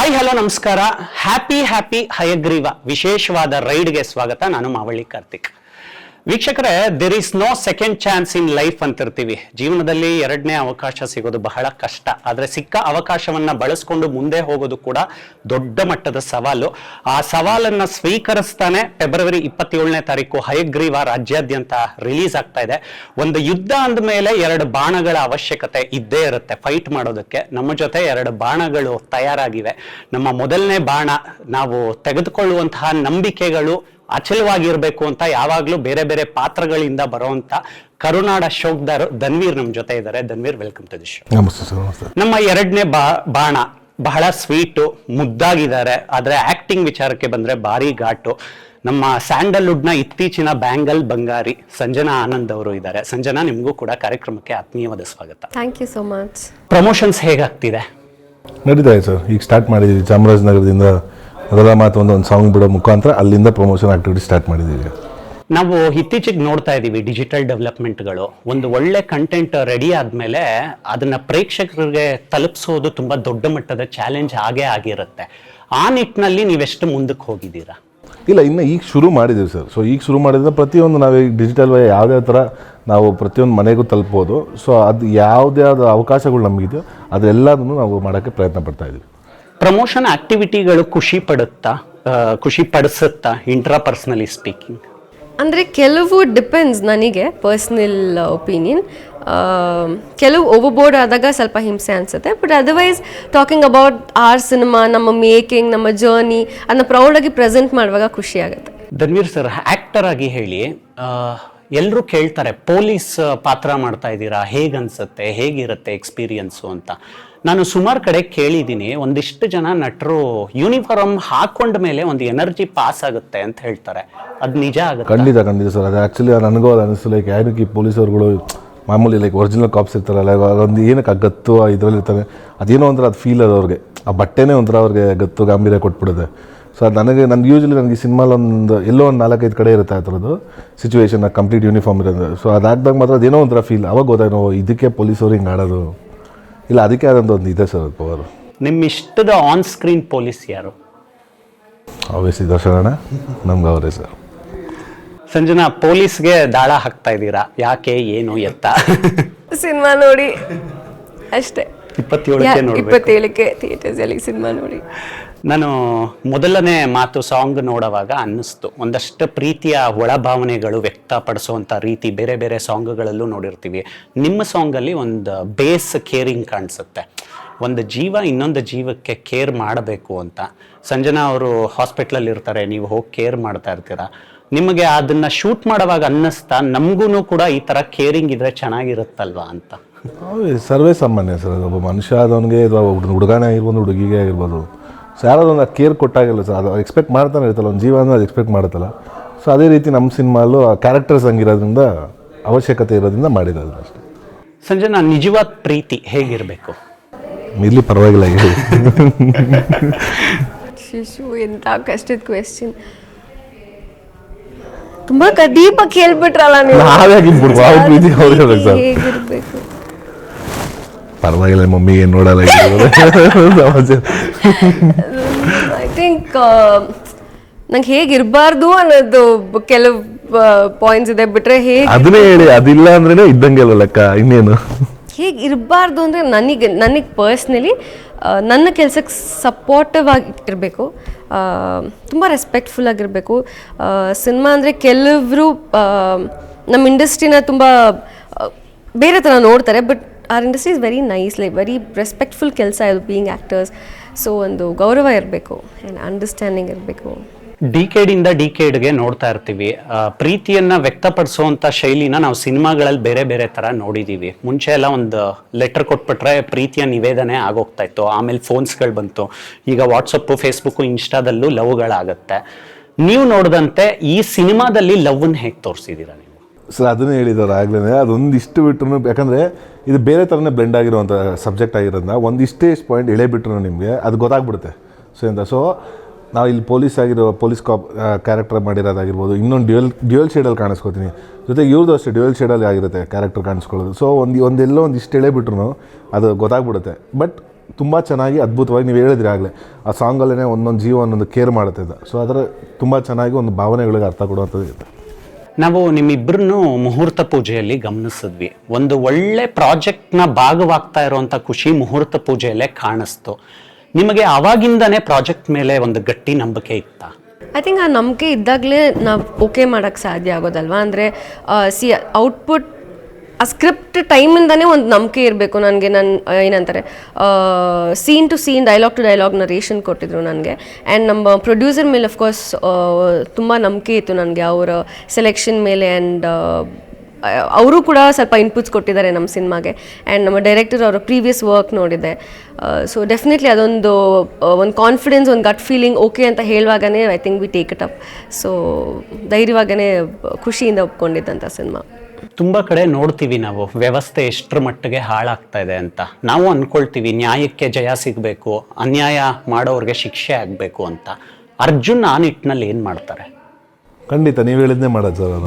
Hi hello ನಮಸ್ಕಾರ. Happy Hayagriva ವಿಶೇಷವಾದ ರೈಡ್ಗೆ ಸ್ವಾಗತ. ನಾನು ಮಾವಳ್ಳಿ ಕಾರ್ತಿಕ್. ವೀಕ್ಷಕರೇ, there is no second chance in life ಅಂತಿರ್ತೀವಿ. ಜೀವನದಲ್ಲಿ ಎರಡನೇ ಅವಕಾಶ ಸಿಗೋದು ಬಹಳ ಕಷ್ಟ. ಆದರೆ ಸಿಕ್ಕ ಅವಕಾಶವನ್ನ ಬಳಸ್ಕೊಂಡು ಮುಂದೆ ಹೋಗೋದು ಕೂಡ ದೊಡ್ಡ ಮಟ್ಟದ ಸವಾಲು. ಆ ಸವಾಲನ್ನ ಸ್ವೀಕರಿಸ್ತಾನೆ ಫೆಬ್ರವರಿ 27ನೇ ತಾರೀಕು ಹಯಗ್ರೀವ ರಾಜ್ಯಾದ್ಯಂತ ರಿಲೀಸ್ ಆಗ್ತಾ ಇದೆ. ಒಂದು ಯುದ್ಧ ಅಂದಮೇಲೆ ಎರಡು ಬಾಣಗಳ ಅವಶ್ಯಕತೆ ಇದ್ದೇ ಇರುತ್ತೆ ಫೈಟ್ ಮಾಡೋದಕ್ಕೆ. ನಮ್ಮ ಜೊತೆ ಎರಡು ಬಾಣಗಳು ತಯಾರಾಗಿವೆ. ನಮ್ಮ ಮೊದಲನೇ ಬಾಣ ನಾವು ತೆಗೆದುಕೊಳ್ಳುವಂತಹ ನಂಬಿಕೆಗಳು ಅಚಲವಾಗಿರ್ಬೇಕು ಅಂತ ಯಾವಾಗ್ಲೂ ಬೇರೆ ಬೇರೆ ಪಾತ್ರಗಳಿಂದ ಬರುವಂತ ಕರುನಾಡ ಅಶೋಕ್ದಾರ್ ಧನ್ವೀರ್ ನಮ್ಮ ಜೊತೆ ಇದ್ದಾರೆ. Dhanveer, welcome to the show. ನಮಸ್ತೆ ಸರ್. ನಮಸ್ತೆ. ನಮ್ಮ ಎರಡನೇ ಬಾಣ ಬಹಳ ಸ್ವೀಟು, ಮುದ್ದಾಗಿದ್ದಾರೆ. ಆದ್ರೆ ಆಕ್ಟಿಂಗ್ ವಿಚಾರಕ್ಕೆ ಬಂದ್ರೆ ಭಾರಿ ಘಾಟು. ನಮ್ಮ ಸ್ಯಾಂಡಲ್ವುಡ್ ನ ಇತ್ತೀಚಿನ ಬ್ಯಾಂಗಲ್ ಬಂಗಾರಿ ಸಂಜನಾ ಆನಂದ್ ಅವರು ಇದ್ದಾರೆ. ಸಂಜನಾ, ನಿಮಗೂ ಕೂಡ ಕಾರ್ಯಕ್ರಮಕ್ಕೆ ಆತ್ಮೀಯವಾದ ಸ್ವಾಗತ. Thank you so much. Promotions ಹೇಗಾಗ್ತಿದೆ? ನಡೀತಾ ಇದೆ ಸರ್. ಈಗ ಸ್ಟಾರ್ಟ್ ಮಾಡಿದ್ದೀವಿ. ಚಾಮರಾಜನಗರದಿಂದ ಮೊದಲ ಮಾತು ಒಂದು ಸಾಂಗ್ ಬಿಡೋ ಮುಖಾಂತರ ಅಲ್ಲಿಂದ ಪ್ರಮೋಷನ್ ಆಕ್ಟಿವಿಟಿ ಸ್ಟಾರ್ಟ್ ಮಾಡಿದ್ದೀವಿ. ನಾವು ಇತ್ತೀಚೆಗೆ ನೋಡ್ತಾ ಇದ್ದೀವಿ ಡಿಜಿಟಲ್ ಡೆವಲಪ್ಮೆಂಟ್ಗಳು. ಒಂದು ಒಳ್ಳೆ ಕಂಟೆಂಟ್ ರೆಡಿ ಆದ್ಮೇಲೆ ಅದನ್ನ ಪ್ರೇಕ್ಷಕರಿಗೆ ತಲುಪಿಸೋದು ತುಂಬಾ ದೊಡ್ಡ ಮಟ್ಟದ ಚಾಲೆಂಜ್ ಆಗೇ ಆಗಿರುತ್ತೆ. ಆ ನಿಟ್ಟಿನಲ್ಲಿ ನೀವೆಷ್ಟು ಮುಂದಕ್ಕೆ ಹೋಗಿದ್ದೀರಾ? ಇಲ್ಲ, ಇನ್ನು ಈಗ ಶುರು ಮಾಡಿದ್ದೀವಿ ಸರ್. ಸೊ ಈಗ ಶುರು ಮಾಡಿದ್ರೆ ಪ್ರತಿಯೊಂದು ನಾವು ಈಗ ಡಿಜಿಟಲ್ ಯಾವುದೇ ಥರ ನಾವು ಪ್ರತಿಯೊಂದು ಮನೆಗೂ ತಲುಪ್ಬೋದು. ಸೊ ಅದು ಯಾವುದೇ ಅವಕಾಶಗಳು ನಮಗಿದೆಯೋ ಅದೆಲ್ಲದನ್ನು ನಾವು ಮಾಡೋಕ್ಕೆ ಪ್ರಯತ್ನ ಪಡ್ತಾ ಇದ್ದೀವಿ. ಪ್ರಮೋಷನ್ ಆಕ್ಟಿವಿಟಿಗಳು ಖುಷಿ ಪಡಿಸುತ್ತಾ ಇಂಟ್ರಾ ಪರ್ಸನಲಿ ಸ್ಪೀಕಿಂಗ್? ಅಂದರೆ ಕೆಲವು ಡಿಪೆಂಡ್ಸ್, ನನಗೆ ಪರ್ಸ್ನಲ್ ಒಪಿನಿಯನ್. ಕೆಲವು ಓವರ್ಬೋರ್ಡ್ ಆದಾಗ ಸ್ವಲ್ಪ ಹಿಂಸೆ ಅನಿಸುತ್ತೆ. But otherwise talking about our cinema, ನಮ್ಮ ಮೇಕಿಂಗ್, ನಮ್ಮ ಜರ್ನಿ ಅದನ್ನ ಪ್ರೌಡಾಗಿ ಪ್ರೆಸೆಂಟ್ ಮಾಡುವಾಗ ಖುಷಿ ಆಗುತ್ತೆ. ಧನ್ವೀರ್ ಸರ್, ಆಕ್ಟರ್ ಆಗಿ ಹೇಳಿ, ಎಲ್ಲರೂ ಕೇಳ್ತಾರೆ ಪೊಲೀಸ್ ಪಾತ್ರ ಮಾಡ್ತಾ ಇದ್ದೀರಾ, ಹೇಗನ್ಸುತ್ತೆ, ಹೇಗಿರುತ್ತೆ ಎಕ್ಸ್ಪೀರಿಯನ್ಸು ಅಂತ. ನಾನು ಸುಮಾರು ಕಡೆ ಕೇಳಿದ್ದೀನಿ, ಒಂದಿಷ್ಟು ಜನ ನಟರು ಯೂನಿಫಾರ್ಮ್ ಹಾಕೊಂಡ ಮೇಲೆ ಒಂದು ಎನರ್ಜಿ ಪಾಸ್ ಆಗುತ್ತೆ ಅಂತ ಹೇಳ್ತಾರೆ. ಅದು ನಿಜ ಆಗುತ್ತೆ? ಖಂಡಿತ ಸರ್. ಅದು ಆ್ಯಕ್ಚುಲಿ ನನಗೂ ಅದು ಅನಿಸ್ತು. ಲೈಕ್ ಏನಕ್ಕೆ ಈ ಪೊಲೀಸರುಗಳು ಮಾಮೂಲಿ ಲೈಕ್ ಒರಿಜಿನಲ್ ಕಾಪ್ಸ್ ಇರ್ತಾರಲ್ಲ, ಅದೊಂದು ಏನಕ್ಕೆ ಗತ್ತು ಇದರಲ್ಲಿ ಇರ್ತಾರೆ, ಅದೇನೋ ಒಂಥರ ಅದು ಫೀಲ್ ಅದು ಅವ್ರಿಗೆ. ಆ ಬಟ್ಟೆನೇ ಒಂಥರ ಅವ್ರಿಗೆ ಗತ್ತು ಗಾಂಭೀರ್ಯ ಕೊಟ್ಬಿಡುತ್ತೆ. ಸೊ ಅದು ನನಗೆ ಯೂಶ್ವಲಿ ನನಗೆ ಸಿನಿಮಾಲಿ ಎಲ್ಲೋ ಒಂದು 4-5 ಕಡೆ ಇರುತ್ತೆ ಆ ಥರದ್ದು ಸಿಚುವೇಶನ್, ಕಂಪ್ಲೀಟ್ ಯೂನಿಫಾರ್ಮ್ ಇರೋದು. ಸೊ ಅದಾದಾಗ ಮಾತ್ರ ಅದೇನೋ ಒಂಥರ ಫೀಲ್. ಅವಾಗ ಗೊತ್ತಾಯ್ತು ಇದಕ್ಕೆ ಪೊಲೀಸವ್ರು ಹಿಂಗೆ ಆಡೋದು ಇಲ್ಲ, ಅದಕ್ಕೆ ಆದಂಥ ಒಂದು ಇದೆ ಸರ್ ಪವರ್. ನಿಮ್ಮ ಇಷ್ಟದ ಆನ್ ಸ್ಕ್ರೀನ್ ಪೊಲೀಸ್ ಯಾರು? ಆಬ್ವಿಯಸ್ಲಿ ದರ್ಶನ ನಮ್ಗೆ ಅವರೇ ಸರ್. ಸಂಜನಾ, ಪೊಲೀಸ್ಗೆ ದಾಳ ಹಾಕ್ತಾ ಇದ್ದೀರಾ, ಯಾಕೆ, ಏನು, ಎತ್ತ? ಸಿನಿಮಾ ನೋಡಿ ಅಷ್ಟೇ. 27ಕ್ಕೆ ಥಿಯೇಟರ್ಸ್ ಅಲ್ಲಿ ಸಿನಿಮಾ ನೋಡಿ. ನಾನು ಮೊದಲನೇ ಮಾತು ಸಾಂಗ್ ನೋಡುವಾಗ ಅನ್ನಿಸ್ತು, ಒಂದಷ್ಟು ಪ್ರೀತಿಯ ಒಳಭಾವನೆಗಳು ವ್ಯಕ್ತಪಡಿಸುವಂಥ ರೀತಿ ಬೇರೆ ಬೇರೆ ಸಾಂಗ್ಗಳಲ್ಲೂ ನೋಡಿರ್ತೀವಿ. ನಿಮ್ಮ ಸಾಂಗಲ್ಲಿ ಒಂದು ಬೇಸ್ ಕೇರಿಂಗ್ ಕಾಣಿಸುತ್ತೆ. ಒಂದು ಜೀವ ಇನ್ನೊಂದು ಜೀವಕ್ಕೆ ಕೇರ್ ಮಾಡಬೇಕು ಅಂತ. ಸಂಜನಾ ಅವರು ಹಾಸ್ಪಿಟ್ಲಲ್ಲಿ ಇರ್ತಾರೆ, ನೀವು ಹೋಗಿ ಕೇರ್ ಮಾಡ್ತಾ ಇರ್ತೀರಾ. ನಿಮಗೆ ಅದನ್ನ ಶೂಟ್ ಮಾಡುವಾಗ ಅನ್ನಿಸ್ತಾ ನಮಗೂ ಕೂಡ ಈ ಥರ ಕೇರಿಂಗ್ ಇದ್ರೆ ಚೆನ್ನಾಗಿರುತ್ತಲ್ವಾ ಅಂತ? ಸರ್ವೇ ಸಾಮಾನ್ಯ ಸರ್. ಒಬ್ಬ ಮನುಷ್ಯ ಆದವನಿಗೆ ಹುಡುಗನೇ ಆಗಿರ್ಬೋದು, ಹುಡುಗಿಗೆ ಆಗಿರ್ಬೋದು, ಸೊ ಯಾರೋದೊಂದು ಕೇರ್ ಕೊಟ್ಟಾಗಿಲ್ಲ ಸರ್. ಅದು ಎಕ್ಸ್ಪೆಕ್ಟ್ ಮಾಡ್ತಾನೆ ಇರ್ತಲ್ಲ, ಒಂದು ಜೀವ ಅಂದರೆ ಅದು ಎಕ್ಸ್ಪೆಕ್ಟ್ ಮಾಡುತ್ತಲ್ಲ. ಸೊ ಅದೇ ರೀತಿ ನಮ್ಮ ಸಿನಿಮಾಲು ಆ ಕ್ಯಾರೆಕ್ಟರ್ಸ್ ಹಂಗಿರೋದ್ರಿಂದ, ಅವಶ್ಯಕತೆ ಇರೋದ್ರಿಂದ ಮಾಡಿರೋದು ಅಷ್ಟೇ. ಸಂಜನಾ, ನಿಜವಾದ ಪ್ರೀತಿ ಹೇಗಿರಬೇಕು? ಇಲ್ಲಿ ಪರವಾಗಿಲ್ಲ. ಶಿಶು, ಎಂಥ ಕಷ್ಟದ ಕ್ವೆಶ್ಚನ್. ತುಂಬಾ ಡೀಪಾಗಿ ಹೇಳ್ಬಿಟ್ರಲ್ಲ ನೀವು. ಹೇಗಿರ್ಬೇಕು? ಪರವಾಗಿಲ್ಲ, ಮಮ್ಮಿ ಏನು ನೋಡಲ್ಲ. ಐ ಥಿಂಕ್ ನಂಗೆ ಹೇಗಿರಬಾರ್ದು ಅನ್ನೋದು ಕೆಲವು ಪಾಯಿಂಟ್ಸ್ ಇದೆ. ಬಿಟ್ರೆ ಹೇಗೆ ಅದನ್ನೇ ಹೇಳಿ, ಅದಿಲ್ಲ ಅಂದ್ರೆ ಇದ್ದಂಗೆ ಅಲ್ಲ ಲೆಕ್ಕ. ಇನ್ನೇನು ಹೇಗಿರಬಾರ್ದು ಅಂದರೆ ನನಗೆ ಪರ್ಸ್ನಲಿ ನನ್ನ ಕೆಲಸಕ್ಕೆ ಸಪೋರ್ಟಿವ್ ಆಗಿ ಇರಬೇಕು, ತುಂಬ ರೆಸ್ಪೆಕ್ಟ್ಫುಲ್ ಆಗಿರಬೇಕು. ಸಿನಿಮಾ ಅಂದರೆ ಕೆಲವರು ನಮ್ಮ ಇಂಡಸ್ಟ್ರಿನ ತುಂಬ ಬೇರೆ ಥರ ನೋಡ್ತಾರೆ. But our industry is very nice, like very respectful ಕೆಲಸ ಇದು, ಬೀಯಿಂಗ್ ಆ್ಯಕ್ಟರ್ಸ್. ಸೊ ಒಂದು ಗೌರವ ಇರಬೇಕು ಆ್ಯಂಡ್ ಅಂಡರ್ಸ್ಟ್ಯಾಂಡಿಂಗ್ ಇರಬೇಕು. ಡಿಕೇಡಿಂದ ಡಿಕೇಡ್ಗೆ ನೋಡ್ತಾ ಇರ್ತೀವಿ, ಪ್ರೀತಿಯನ್ನ ವ್ಯಕ್ತಪಡಿಸುವಂತ ಶೈಲಿನ ನಾವು ಸಿನಿಮಾಗಳಲ್ಲಿ ಬೇರೆ ಬೇರೆ ತರ ನೋಡಿದೀವಿ. ಮುಂಚೆ ಎಲ್ಲ ಒಂದು ಲೆಟರ್ ಕೊಟ್ಬಿಟ್ರೆ ಪ್ರೀತಿಯ ನಿವೇದನೆ ಆಗೋಗ್ತಾ ಇತ್ತು. ಆಮೇಲೆ ಫೋನ್ಸ್ಗಳು ಬಂತು. ಈಗ ವಾಟ್ಸಪ್ಪು, ಫೇಸ್ಬುಕ್ಕು, ಇನ್ಸ್ಟಾದಲ್ಲೂ ಲವ್ಗಳಾಗತ್ತೆ. ನೀವು ನೋಡಿದಂತೆ ಈ ಸಿನಿಮಾದಲ್ಲಿ ಲವ್ನ ಹೇಗೆ ತೋರಿಸಿದ್ದೀರಾ ನೀವು? ಸರ್ ಅದನ್ನೇ ಹೇಳಿದವ್ರು ಆಗ್ಲೇ. ಅದೊಂದಿಷ್ಟು ಬಿಟ್ರು, ಯಾಕಂದರೆ ಇದು ಬೇರೆ ಥರನೇ ಬ್ಲೆಂಡ್ ಆಗಿರುವಂಥ ಸಬ್ಜೆಕ್ಟ್ ಆಗಿರೋದನ್ನ ಒಂದಿಷ್ಟೇ ಪಾಯಿಂಟ್ ಎಳೆ ಬಿಟ್ರು ನಿಮಗೆ ಅದು ಗೊತ್ತಾಗ್ಬಿಡುತ್ತೆ. ಸೊ ನಾವು ಇಲ್ಲಿ ಪೊಲೀಸ್ ಕ್ಯಾರೆಕ್ಟರ್ ಮಾಡಿರೋದಾಗಿರ್ಬೋದು, ಇನ್ನೊಂದು ಡ್ಯುಯಲ್ ಶೇಡಲ್ಲಿ ಕಾಣಿಸ್ಕೋತೀನಿ. ಜೊತೆಗೆ ಇವ್ರದ್ದು ಅಷ್ಟೇ ಡ್ಯುಯಲ್ ಶೇಡಲ್ಲಿ ಆಗಿರುತ್ತೆ ಕ್ಯಾರೆಕ್ಟರ್ ಕಾಣಿಸ್ಕೊಳ್ಳೋದು. ಸೊ ಒಂದೆಲ್ಲೋ ಒಂದಿಷ್ಟು ಎಳೆ ಬಿಟ್ರು ಅದು ಗೊತ್ತಾಗ್ಬಿಡುತ್ತೆ. ಬಟ್ ತುಂಬ ಚೆನ್ನಾಗಿ ಅದ್ಭುತವಾಗಿ ನೀವು ಹೇಳಿದ್ರಿ ಆಗಲೇ ಆ ಸಾಂಗಲ್ಲೇ ಒಂದೊಂದು ಜೀವ ಒಂದೊಂದು ಕೇರ್ ಮಾಡುತ್ತೆ. ಸೊ ಅದರ ತುಂಬ ಚೆನ್ನಾಗಿ ಒಂದು ಭಾವನೆಗಳಿಗೆ ಅರ್ಥ ಕೊಡುವಂಥದ್ದು ಇರುತ್ತೆ. ನಾವು ನಿಮ್ಮಿಬ್ಬರನ್ನು ಮುಹೂರ್ತ ಪೂಜೆಯಲ್ಲಿ ಗಮನಿಸಿದ್ವಿ. ಒಂದು ಒಳ್ಳೆ ಪ್ರಾಜೆಕ್ಟ್ನ ಭಾಗವಾಗ್ತಾ ಇರುವಂಥ ಖುಷಿ ಮುಹೂರ್ತ ಪೂಜೆಯಲ್ಲೇ ಕಾಣಿಸ್ತು. ನಿಮಗೆ ಆವಾಗಿಂದನೇ ಪ್ರಾಜೆಕ್ಟ್ ಮೇಲೆ ಒಂದು ಗಟ್ಟಿ ನಂಬಿಕೆ ಇತ್ತಾ? ಐ ಥಿಂಕ್ ಆ ನಂಬಿಕೆ ಇದ್ದಾಗಲೇ ನಾವು ಓಕೆ ಮಾಡೋಕ್ಕೆ ಸಾಧ್ಯ ಆಗೋದಲ್ವಾ. ಅಂದರೆ ಔಟ್ಪುಟ್ ಆ ಸ್ಕ್ರಿಪ್ಟ್ ಟೈಮಿಂದನೇ ಒಂದು ನಂಬಿಕೆ ಇರಬೇಕು ನನಗೆ. ಏನಂತಾರೆ scene to scene, dialogue to dialogue narration ಕೊಟ್ಟಿದ್ರು ನನಗೆ. ಆ್ಯಂಡ್ ನಮ್ಮ ಪ್ರೊಡ್ಯೂಸರ್ ಮೇಲೆ ಅಫ್ಕೋರ್ಸ್ ತುಂಬ ನಂಬಿಕೆ ಇತ್ತು ನನಗೆ, ಅವರ ಸೆಲೆಕ್ಷನ್ ಮೇಲೆ. ಆ್ಯಂಡ್ ಅವರು ಕೂಡ ಸ್ವಲ್ಪ ಇನ್ಪುಟ್ಸ್ ಕೊಟ್ಟಿದ್ದಾರೆ ನಮ್ಮ ಸಿನಿಮಾಗೆ. ಆ್ಯಂಡ್ ನಮ್ಮ ಡೈರೆಕ್ಟರ್ ಅವರ ಪ್ರೀವಿಯಸ್ ವರ್ಕ್ ನೋಡಿದೆ. ಸೊ ಡೆಫಿನೆಟ್ಲಿ ಅದೊಂದು ಒಂದು ಕಾನ್ಫಿಡೆನ್ಸ್, ಒಂದು ಗಟ್ ಫೀಲಿಂಗ್ ಓಕೆ ಅಂತ ಹೇಳುವಾಗನೇ I think we take it up. So ಧೈರ್ಯವಾಗೇ ಖುಷಿಯಿಂದ ಒಪ್ಕೊಂಡಿದ್ದಂಥ ಸಿನಿಮಾ. ತುಂಬ ಕಡೆ ನೋಡ್ತೀವಿ ನಾವು ವ್ಯವಸ್ಥೆ ಎಷ್ಟರ ಮಟ್ಟಿಗೆ ಹಾಳಾಗ್ತಾ ಇದೆ ಅಂತ. ನಾವು ಅಂದ್ಕೊಳ್ತೀವಿ ನ್ಯಾಯಕ್ಕೆ ಜಯ ಸಿಗಬೇಕು, ಅನ್ಯಾಯ ಮಾಡೋರಿಗೆ ಶಿಕ್ಷೆ ಆಗಬೇಕು ಅಂತ. ಅರ್ಜುನ್ ಆ ನಿಟ್ಟಿನಲ್ಲಿ ಏನು ಮಾಡ್ತಾರೆ? ಖಂಡಿತ ನೀವು ಹೇಳಿದ್ನೇ ಮಾಡೋದು ಸರ್. ಅದು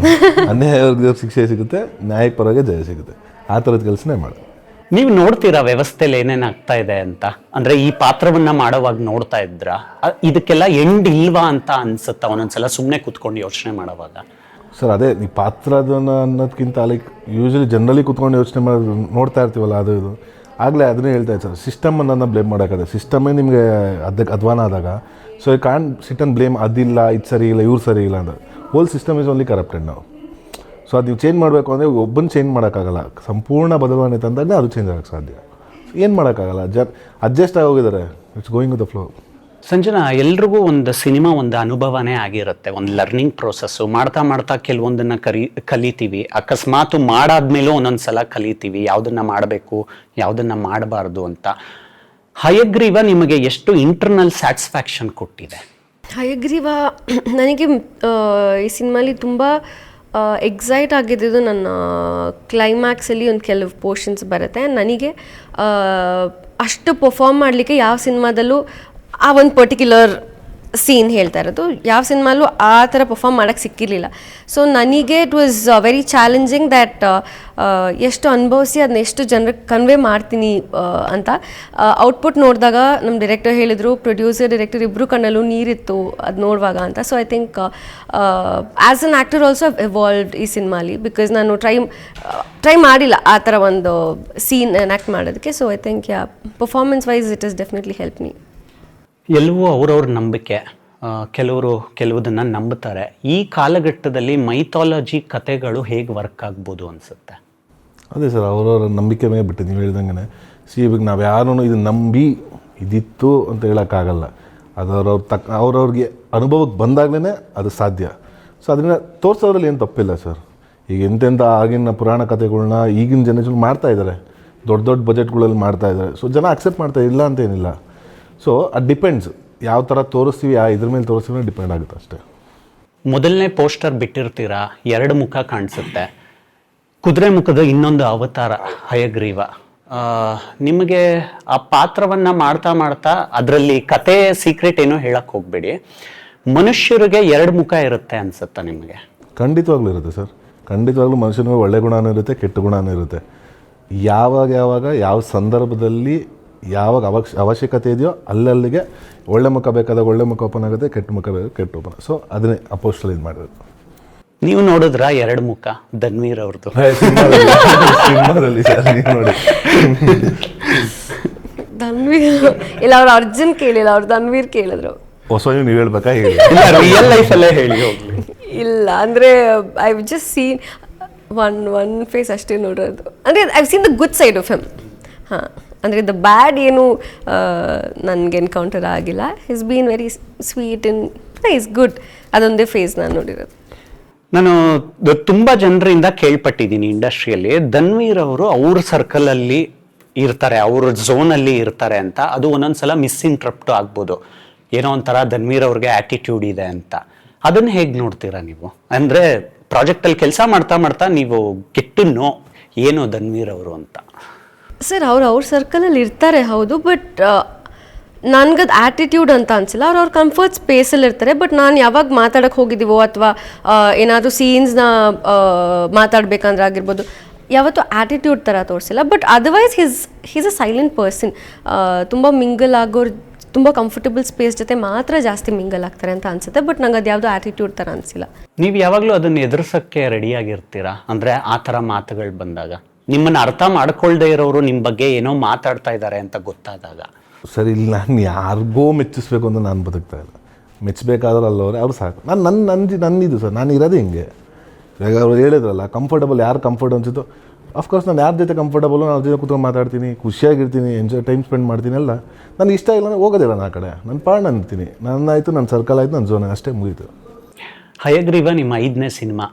ಅನ್ಯಾಯವ್ರಿಗೆ ಶಿಕ್ಷೆ ಸಿಗುತ್ತೆ, ನ್ಯಾಯಕ್ಕೆ ಪರವಾಗಿ ಜಯ ಸಿಗುತ್ತೆ, ಆ ಥರದ ಕೆಲಸನೇ ಮಾಡೋದು. ನೀವು ನೋಡ್ತೀರಾ ವ್ಯವಸ್ಥೆಯಲ್ಲಿ ಏನೇನು ಆಗ್ತಾ ಇದೆ ಅಂತ? ಅಂದರೆ ಈ ಪಾತ್ರವನ್ನು ಮಾಡೋವಾಗ ನೋಡ್ತಾ ಇದ್ರಾ? ಇದಕ್ಕೆಲ್ಲ ಎಂಡ್ ಇಲ್ವಾ ಅಂತ ಅನ್ಸುತ್ತಾ ಒಂದೊಂದ್ಸಲ ಸುಮ್ಮನೆ ಕೂತ್ಕೊಂಡು ಯೋಚನೆ ಮಾಡೋವಾಗ? ಸರ್ ಅದೇ ಈ ಪಾತ್ರದನ್ನ ಅನ್ನೋದಕ್ಕಿಂತ ಲೈಕ್ ಯೂಶ್ವಲಿ ಜನರಲಿ ಕೂತ್ಕೊಂಡು ಯೋಚನೆ ಮಾಡೋದು ನೋಡ್ತಾ ಇರ್ತೀವಲ್ಲ, ಅದು ಇದು ಆಗಲೇ ಅದನ್ನೇ ಹೇಳ್ತಾ ಇದ್ದಾರೆ ಸರ್. ಸಿಸ್ಟಮನ್ನು ಬ್ಲೇಮ್ ಮಾಡೋಕ್ಕಾಗ, ಸಿಸ್ಟಮೇ ನಿಮಗೆ ಅದಕ್ಕೆ ಅಧ್ವಾನ ಆದಾಗ so you can sit and blame ಅದಿಲ್ಲ, ಇದು ಸರಿ ಇಲ್ಲ, ಇವ್ರು ಸರಿ ಇಲ್ಲ ಅಂತ. Whole system is only corrupted ನಾವು. ಸೊ ಅದು ನೀವು ಚೇಂಜ್ ಮಾಡಬೇಕು ಅಂದರೆ ಒಬ್ಬನ ಚೇಂಜ್ ಮಾಡೋಕ್ಕಾಗಲ್ಲ. ಸಂಪೂರ್ಣ ಬದಲಾವಣೆ ತಂದಾಗ ಅದು ಚೇಂಜ್ ಆಗೋಕ್ಕೆ ಸಾಧ್ಯ. ಏನು ಮಾಡೋಕ್ಕಾಗಲ್ಲ, ಅಡ್ಜಸ್ಟ್ ಆಗಿ ಹೋಗಿದ್ದಾರೆ. It's going with the flow. Sanjana, ಎಲ್ರಿಗೂ ಒಂದು ಸಿನಿಮಾ ಒಂದು ಅನುಭವನೇ ಆಗಿರುತ್ತೆ, ಒಂದು ಲರ್ನಿಂಗ್ ಪ್ರೋಸೆಸ್ಸು. ಮಾಡ್ತಾ ಮಾಡ್ತಾ ಕೆಲವೊಂದನ್ನು ಕಲಿತೀವಿ. ಅಕಸ್ಮಾತ್ ಮಾಡಾದ್ಮೇಲೂ ಒಂದೊಂದು ಸಲ ಕಲಿತೀವಿ ಯಾವುದನ್ನು ಮಾಡಬೇಕು, ಯಾವುದನ್ನು ಮಾಡಬಾರ್ದು ಅಂತ. ಹಯಗ್ರೀವ ನಿಮಗೆ ಎಷ್ಟು ಇಂಟರ್ನಲ್ ಸ್ಯಾಟಿಸ್ಫ್ಯಾಕ್ಷನ್ ಕೊಟ್ಟಿದೆ? ಹಯಗ್ರೀವ ನನಗೆ ಈ ಸಿನಿಮಾಲಿ ತುಂಬ ಎಕ್ಸೈಟ್ ಆಗಿದ್ದು ನನ್ನ ಕ್ಲೈಮ್ಯಾಕ್ಸಲ್ಲಿ ಒಂದು ಕೆಲವು ಪೋರ್ಷನ್ಸ್ ಬರುತ್ತೆ. ನನಗೆ ಅಷ್ಟು ಪರ್ಫಾರ್ಮ್ ಮಾಡಲಿಕ್ಕೆ ಯಾವ ಸಿನಿಮಾದಲ್ಲೂ ಆ ಒಂದು ಪರ್ಟಿಕ್ಯುಲರ್ ಸೀನ್ ಹೇಳ್ತಾ ಇರೋದು ಯಾವ ಸಿನಿಮಾಲೂ ಆ ಥರ ಪರ್ಫಾರ್ಮ್ ಮಾಡೋಕ್ಕೆ ಸಿಕ್ಕಿರಲಿಲ್ಲ. ಸೊ ನನಗೆ it was very challenging that ಎಷ್ಟು ಅನುಭವಿಸಿ ಅದನ್ನ ಎಷ್ಟು ಜನರಿಗೆ ಕನ್ವೆ ಮಾಡ್ತೀನಿ ಅಂತ. ಔಟ್ಪುಟ್ ನೋಡಿದಾಗ ನಮ್ಮ ಡೈರೆಕ್ಟರ್ ಹೇಳಿದರು, ಪ್ರೊಡ್ಯೂಸರ್ ಡೈರೆಕ್ಟರ್ ಇಬ್ಬರು ಕಣ್ಣಲ್ಲೂ ನೀರಿತ್ತು ಅದು ನೋಡುವಾಗ ಅಂತ. So I think as an actor also evolved ಈ ಸಿನಿಮಾಲಿ, ಬಿಕಾಸ್ ನಾನು ಟ್ರೈ ಮಾಡಿಲ್ಲ ಆ ಥರ ಒಂದು ಸೀನ್ ಆ್ಯಕ್ಟ್ ಮಾಡೋದಕ್ಕೆ. So I think performance wise it is definitely help me. ಎಲ್ಲವೂ ಅವ್ರವ್ರ ನಂಬಿಕೆ, ಕೆಲವರು ಕೆಲವುದನ್ನು ನಂಬುತ್ತಾರೆ. ಈ ಕಾಲಘಟ್ಟದಲ್ಲಿ ಮೈಥಾಲಜಿ ಕಥೆಗಳು ಹೇಗೆ ವರ್ಕ್ ಆಗ್ಬೋದು ಅನಿಸುತ್ತೆ? ಅದೇ ಸರ್, ಅವರವರ ನಂಬಿಕೆ ಮೇಲೆ ಬಿಟ್ಟು ನೀವು ಹೇಳಿದಂಗೆ ಇವಾಗ ನಾವು ಯಾರೂ ಇದನ್ನು ನಂಬಿ ಇದಿತ್ತು ಅಂತ ಹೇಳೋಕ್ಕಾಗಲ್ಲ. ಅದು ಅವ್ರವ್ರಿಗೆ ಅನುಭವಕ್ಕೆ ಬಂದಾಗಲೇ ಅದು ಸಾಧ್ಯ. ಸೊ ಅದನ್ನು ತೋರಿಸೋದ್ರಲ್ಲಿ ಏನು ತಪ್ಪಿಲ್ಲ ಸರ್. ಈಗ ಎಂತೆಂಥ ಆಗಿನ ಪುರಾಣ ಕಥೆಗಳ್ನ ಈಗಿನ ಜನರೇಷನ್ ಮಾಡ್ತಾ ಇದ್ದಾರೆ, ದೊಡ್ಡ ದೊಡ್ಡ ಬಜೆಟ್ಗಳಲ್ಲಿ ಮಾಡ್ತಾ ಇದ್ದಾರೆ. ಸೊ ಜನ ಅಕ್ಸೆಪ್ಟ್ ಮಾಡ್ತಾ ಇಲ್ಲ ಅಂತೇನಿಲ್ಲ. ಸೊ ಅದು ಡಿಪೆಂಡ್ಸ್, ಯಾವ ಥರ ತೋರಿಸ್ತೀವಿ, ಇದ್ರ ಮೇಲೆ ತೋರಿಸ್ತೀವಿ ಡಿಪೆಂಡ್ ಆಗುತ್ತೆ ಅಷ್ಟೇ. ಮೊದಲನೇ ಪೋಸ್ಟರ್ ಬಿಟ್ಟಿರ್ತೀರಾ, 2 ಮುಖ ಕಾಣಿಸುತ್ತೆ. ಕುದುರೆ ಮುಖದ ಇನ್ನೊಂದು ಅವತಾರ ಹಯಗ್ರೀವ. ನಿಮಗೆ ಆ ಪಾತ್ರವನ್ನು ಮಾಡ್ತಾ ಮಾಡ್ತಾ ಅದರಲ್ಲಿ ಕತೆ ಸೀಕ್ರೆಟ್ ಏನೋ ಹೇಳಕ್ಕೆ ಹೋಗಬೇಡಿ, ಮನುಷ್ಯರಿಗೆ 2 ಮುಖ ಇರುತ್ತೆ ಅನ್ಸುತ್ತಾ ನಿಮಗೆ? ಖಂಡಿತವಾಗ್ಲೂ ಇರುತ್ತೆ ಸರ್. ಖಂಡಿತವಾಗ್ಲೂ ಮನುಷ್ಯನಿಗೆ ಒಳ್ಳೆ ಗುಣನೂ ಇರುತ್ತೆ, ಕೆಟ್ಟ ಗುಣನೂ ಇರುತ್ತೆ. ಯಾವಾಗ ಯಾವ ಸಂದರ್ಭದಲ್ಲಿ ಯಾವಾಗ ಅವಶ್ಯಕತೆ ಇದೆಯೋ ಅಲ್ಲಲ್ಲಿಗೆ ಒಳ್ಳೆ ಮುಖ ಬೇಕಾದಾಗ ಒಳ್ಳೆ ಮುಖ ಓಪನ್ ಆಗುತ್ತೆ, ಕೆಟ್ಟ ಮುಖ ಬೇಕಾದ್ರೆ ಕೆಟ್ಟ ಓಪನ್. ಸೊ ಅದನ್ನೇ ಅಪೋಸ್ಟಲ್ ಇದು ಮಾಡಿರೋದು. ನೀವು ನೋಡಿದ್ರ 2 ಮುಖ ಧನ್ವೀರ್ ಅವ್ರದ್ದು ಸಿನಿಮಾದಲ್ಲಿ ನೋಡಿ? ಧನ್ವೀರ್ ಇಲ್ಲ, ಅವ್ರು ಅರ್ಜುನ್ ಕೇಳಿಲ್ಲ, ಅವ್ರು ಧನ್ವೀರ್ ಕೇಳಿದ್ರು. ಹೊಸ ನೀವು ಹೇಳ್ಬೇಕಾ? ಹೇಳಿ, ರಿಯಲ್ ಲೈಫಲ್ಲೇ ಹೇಳಿ ಹೋಗ್ಲಿ. ಇಲ್ಲ ಅಂದರೆ I just seen one face ಅಷ್ಟೇ ನೋಡೋದು. ಅಂದರೆ I seen the good side of him. ಹಾಂ, ಅಂದರೆ ದ ಬ್ಯಾಡ್ ಏನು ನನಗೆ ಎನ್ಕೌಂಟರ್ ಆಗಿಲ್ಲ. He's been very sweet in is good. ಅದೊಂದೇ ಫೇಸ್ ನಾನು ನೋಡಿರೋದು. ನಾನು ತುಂಬ ಜನರಿಂದ ಕೇಳ್ಪಟ್ಟಿದ್ದೀನಿ ಇಂಡಸ್ಟ್ರಿಯಲ್ಲಿ, ಧನ್ವೀರ್ ಅವರು ಅವ್ರ ಸರ್ಕಲಲ್ಲಿ ಇರ್ತಾರೆ, ಅವ್ರ ಝೋನಲ್ಲಿ ಇರ್ತಾರೆ ಅಂತ. ಅದು ಒಂದೊಂದ್ಸಲ ಮಿಸ್ಇಂಟ್ರಪ್ಟು ಆಗ್ಬೋದು, ಏನೋ ಒಂಥರ ಧನ್ವೀರ್ ಅವ್ರಿಗೆ ಆ್ಯಟಿಟ್ಯೂಡ್ ಇದೆ ಅಂತ. ಅದನ್ನು ಹೇಗೆ ನೋಡ್ತೀರಾ ನೀವು? ಅಂದರೆ ಪ್ರಾಜೆಕ್ಟಲ್ಲಿ ಕೆಲಸ ಮಾಡ್ತಾ ಮಾಡ್ತಾ ನೀವು ಗೆಟ್ಟು ಏನೋ ಧನ್ವೀರ್ ಅವರು ಅಂತ. ಸರ್ ಅವ್ರ ಸರ್ಕಲಲ್ಲಿ ಇರ್ತಾರೆ ಹೌದು, ಬಟ್ ನನಗದು ಆ್ಯಟಿಟ್ಯೂಡ್ ಅಂತ ಅನಿಸಿಲ್ಲ. ಅವ್ರ ಕಂಫರ್ಟ್ ಸ್ಪೇಸಲ್ಲಿ ಇರ್ತಾರೆ. ಬಟ್ ನಾನು ಯಾವಾಗ ಮಾತಾಡೋಕ್ಕೆ ಹೋಗಿದ್ದೀವೋ ಅಥವಾ ಏನಾದರೂ ಸೀನ್ಸ್ನ ಮಾತಾಡ್ಬೇಕಂದ್ರೆ ಆಗಿರ್ಬೋದು, ಯಾವತ್ತೂ ಆ್ಯಟಿಟ್ಯೂಡ್ ಥರ ತೋರಿಸಿಲ್ಲ. But otherwise he's a silent person. ತುಂಬ ಮಿಂಗಲ್ ಆಗೋರು, ತುಂಬ ಕಂಫರ್ಟಬಲ್ ಸ್ಪೇಸ್ ಜೊತೆ ಮಾತ್ರ ಜಾಸ್ತಿ ಮಿಂಗಲ್ ಆಗ್ತಾರೆ ಅಂತ ಅನ್ಸುತ್ತೆ. ಬಟ್ ನಂಗೆ ಅದು ಯಾವುದೋ ಆ್ಯಟಿಟ್ಯೂಡ್ ಥರ ಅನಿಸಿಲ್ಲ. ನೀವು ಯಾವಾಗಲೂ ಅದನ್ನು ಎದುರಿಸೋಕ್ಕೆ ರೆಡಿಯಾಗಿರ್ತೀರಾ? ಅಂದರೆ ಆ ಥರ ಮಾತುಗಳು ಬಂದಾಗ, ನಿಮ್ಮನ್ನು ಅರ್ಥ ಮಾಡ್ಕೊಳ್ದೇ ಇರೋರು ನಿಮ್ಮ ಬಗ್ಗೆ ಏನೋ ಮಾತಾಡ್ತಾ ಇದ್ದಾರೆ ಅಂತ ಗೊತ್ತಾದಾಗ? ಸರಿ, ಇಲ್ಲಿ ನಾನು ಯಾರಿಗೋ ಮೆಚ್ಚಿಸ್ಬೇಕು ಅಂತ ನಾನು ಬದುಕ್ತಾ ಇಲ್ಲ. ಮೆಚ್ಚಬೇಕಾದ್ರೂ ಅಲ್ಲವ್ರೆ ಅವ್ರು ಸಾಕು. ನನ್ನಿದು ಸರ್, ನಾನು ಇರೋದೇ ಹಿಂಗೆ. ಇವಾಗ ಅವ್ರು ಹೇಳಿದ್ರಲ್ಲ ಕಂಫರ್ಟಬಲ್, ಯಾರು ಕಂಫರ್ಟ್ ಅನ್ಸುತ್ತೋ ಅಫ್ಕೋರ್ಸ್ ನಾನು ಯಾರ ಜೊತೆ ಕಂಫರ್ಟಬಲು ನಾನು ಅವ್ರ ಜೊತೆ ಕೂತ್ಕೊಂಡು ಮಾತಾಡ್ತೀನಿ, ಖುಷಿಯಾಗಿರ್ತೀನಿ, ಎಂಜಾಯ್ ಟೈಮ್ ಸ್ಪೆಂಡ್ ಮಾಡ್ತೀನಿ. ಅಲ್ಲ ನನಗೆ ಇಷ್ಟ ಇಲ್ಲ ಅಂದರೆ ಹೋಗೋದಿಲ್ಲ ನಾನು ಆ ಕಡೆ, ನನ್ನ ಪಾಡ್ ಅಂತೀನಿ, ನನ್ನಾಯಿತು, ನನ್ನ ಸರ್ಕಲ್ ಆಯಿತು, ನನ್ನ ಝೋನ್ ಅಷ್ಟೇ ಮುಗೀತು. ಹಯಗ್ರೀವ ನಿಮ್ಮ 5ನೇ ಸಿನಿಮಾ.